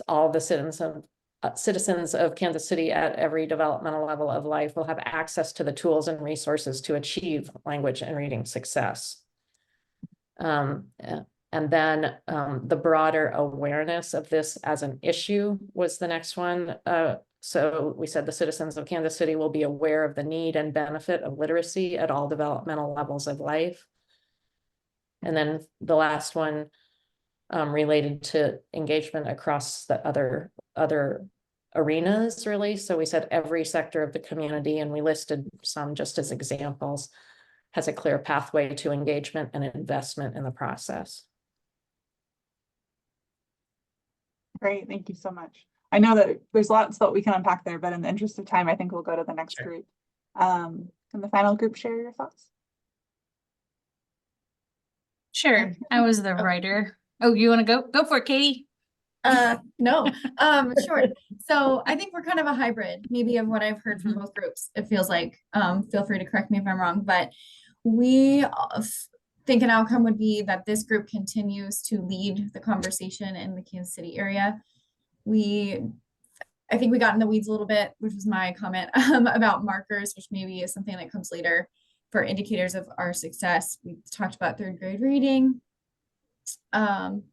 S6: all the citizens of Kansas City at every developmental level of life will have access to the tools and resources to achieve language and reading success. And then the broader awareness of this as an issue was the next one. So we said the citizens of Kansas City will be aware of the need and benefit of literacy at all developmental levels of life. And then the last one related to engagement across the other arenas, really. So we said every sector of the community, and we listed some just as examples, has a clear pathway to engagement and investment in the process.
S1: Great, thank you so much. I know that there's lots that we can unpack there, but in the interest of time, I think we'll go to the next group. Can the final group share your thoughts?
S11: Sure, I was the writer. Oh, you want to go? Go for it, Katie.
S7: No, sure. So I think we're kind of a hybrid, maybe of what I've heard from both groups. It feels like, feel free to correct me if I'm wrong, but we think an outcome would be that this group continues to lead the conversation in the Kansas City area. I think we got in the weeds a little bit, which was my comment about markers, which maybe is something that comes later for indicators of our success. We talked about third grade reading. An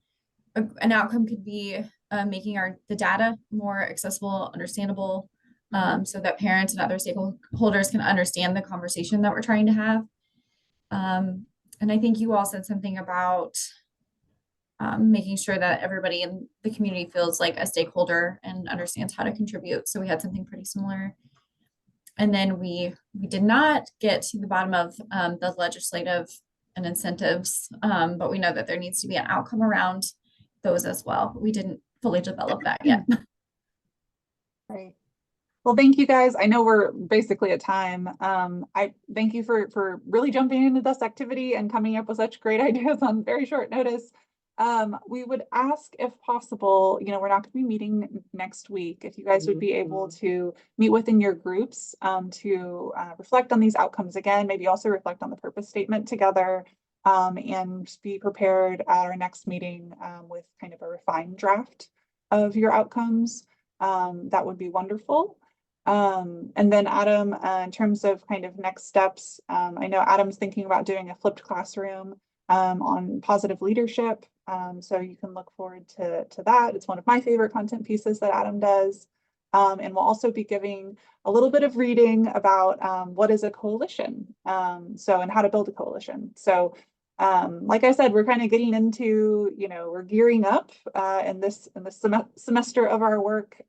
S7: outcome could be making the data more accessible, understandable, so that parents and other stakeholders can understand the conversation that we're trying to have. And I think you all said something about making sure that everybody in the community feels like a stakeholder and understands how to contribute. So we had something pretty similar. And then we did not get to the bottom of the legislative and incentives, but we know that there needs to be an outcome around those as well. We didn't fully develop that yet.
S1: Right. Well, thank you guys. I know we're basically at time. I thank you for really jumping into this activity and coming up with such great ideas on very short notice. We would ask if possible, we're not going to be meeting next week, if you guys would be able to meet within your groups to reflect on these outcomes again, maybe also reflect on the purpose statement together, and be prepared at our next meeting with kind of a refined draft of your outcomes. That would be wonderful. And then Adam, in terms of kind of next steps, I know Adam's thinking about doing a flipped classroom on positive leadership. So you can look forward to that. It's one of my favorite content pieces that Adam does. And we'll also be giving a little bit of reading about what is a coalition, and how to build a coalition. So like I said, we're kind of getting into, we're gearing up in this semester of our work,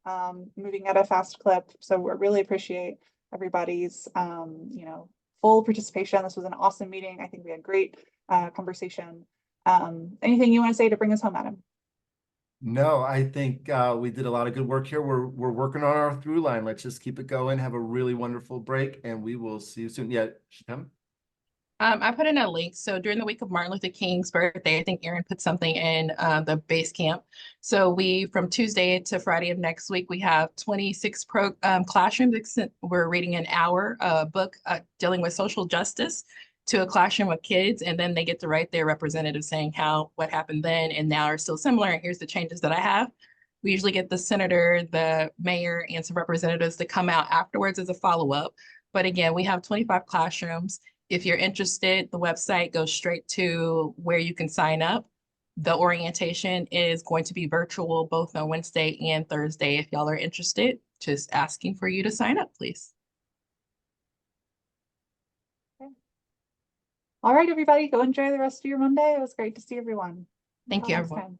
S1: moving at a fast clip. So we really appreciate everybody's, full participation. This was an awesome meeting. I think we had great conversation. Anything you want to say to bring us home, Adam?
S2: No, I think we did a lot of good work here. We're working on our through line. Let's just keep it going. Have a really wonderful break, and we will see you soon. Yeah, Shem?
S5: I put in a link. So during the week of Martin Luther King's birthday, I think Erin put something in the base camp. So from Tuesday to Friday of next week, we have 26 classrooms. We're reading an hour book dealing with social justice to a classroom with kids, and then they get to write their representative saying what happened then and now are still similar, and here's the changes that I have. We usually get the senator, the mayor, and some representatives to come out afterwards as a follow-up. But again, we have 25 classrooms. If you're interested, the website goes straight to where you can sign up. The orientation is going to be virtual both on Wednesday and Thursday. If y'all are interested, just asking for you to sign up, please.
S1: All right, everybody, go enjoy the rest of your Monday. It was great to see everyone.
S5: Thank you,
S1: Until next
S5: everyone.
S1: time.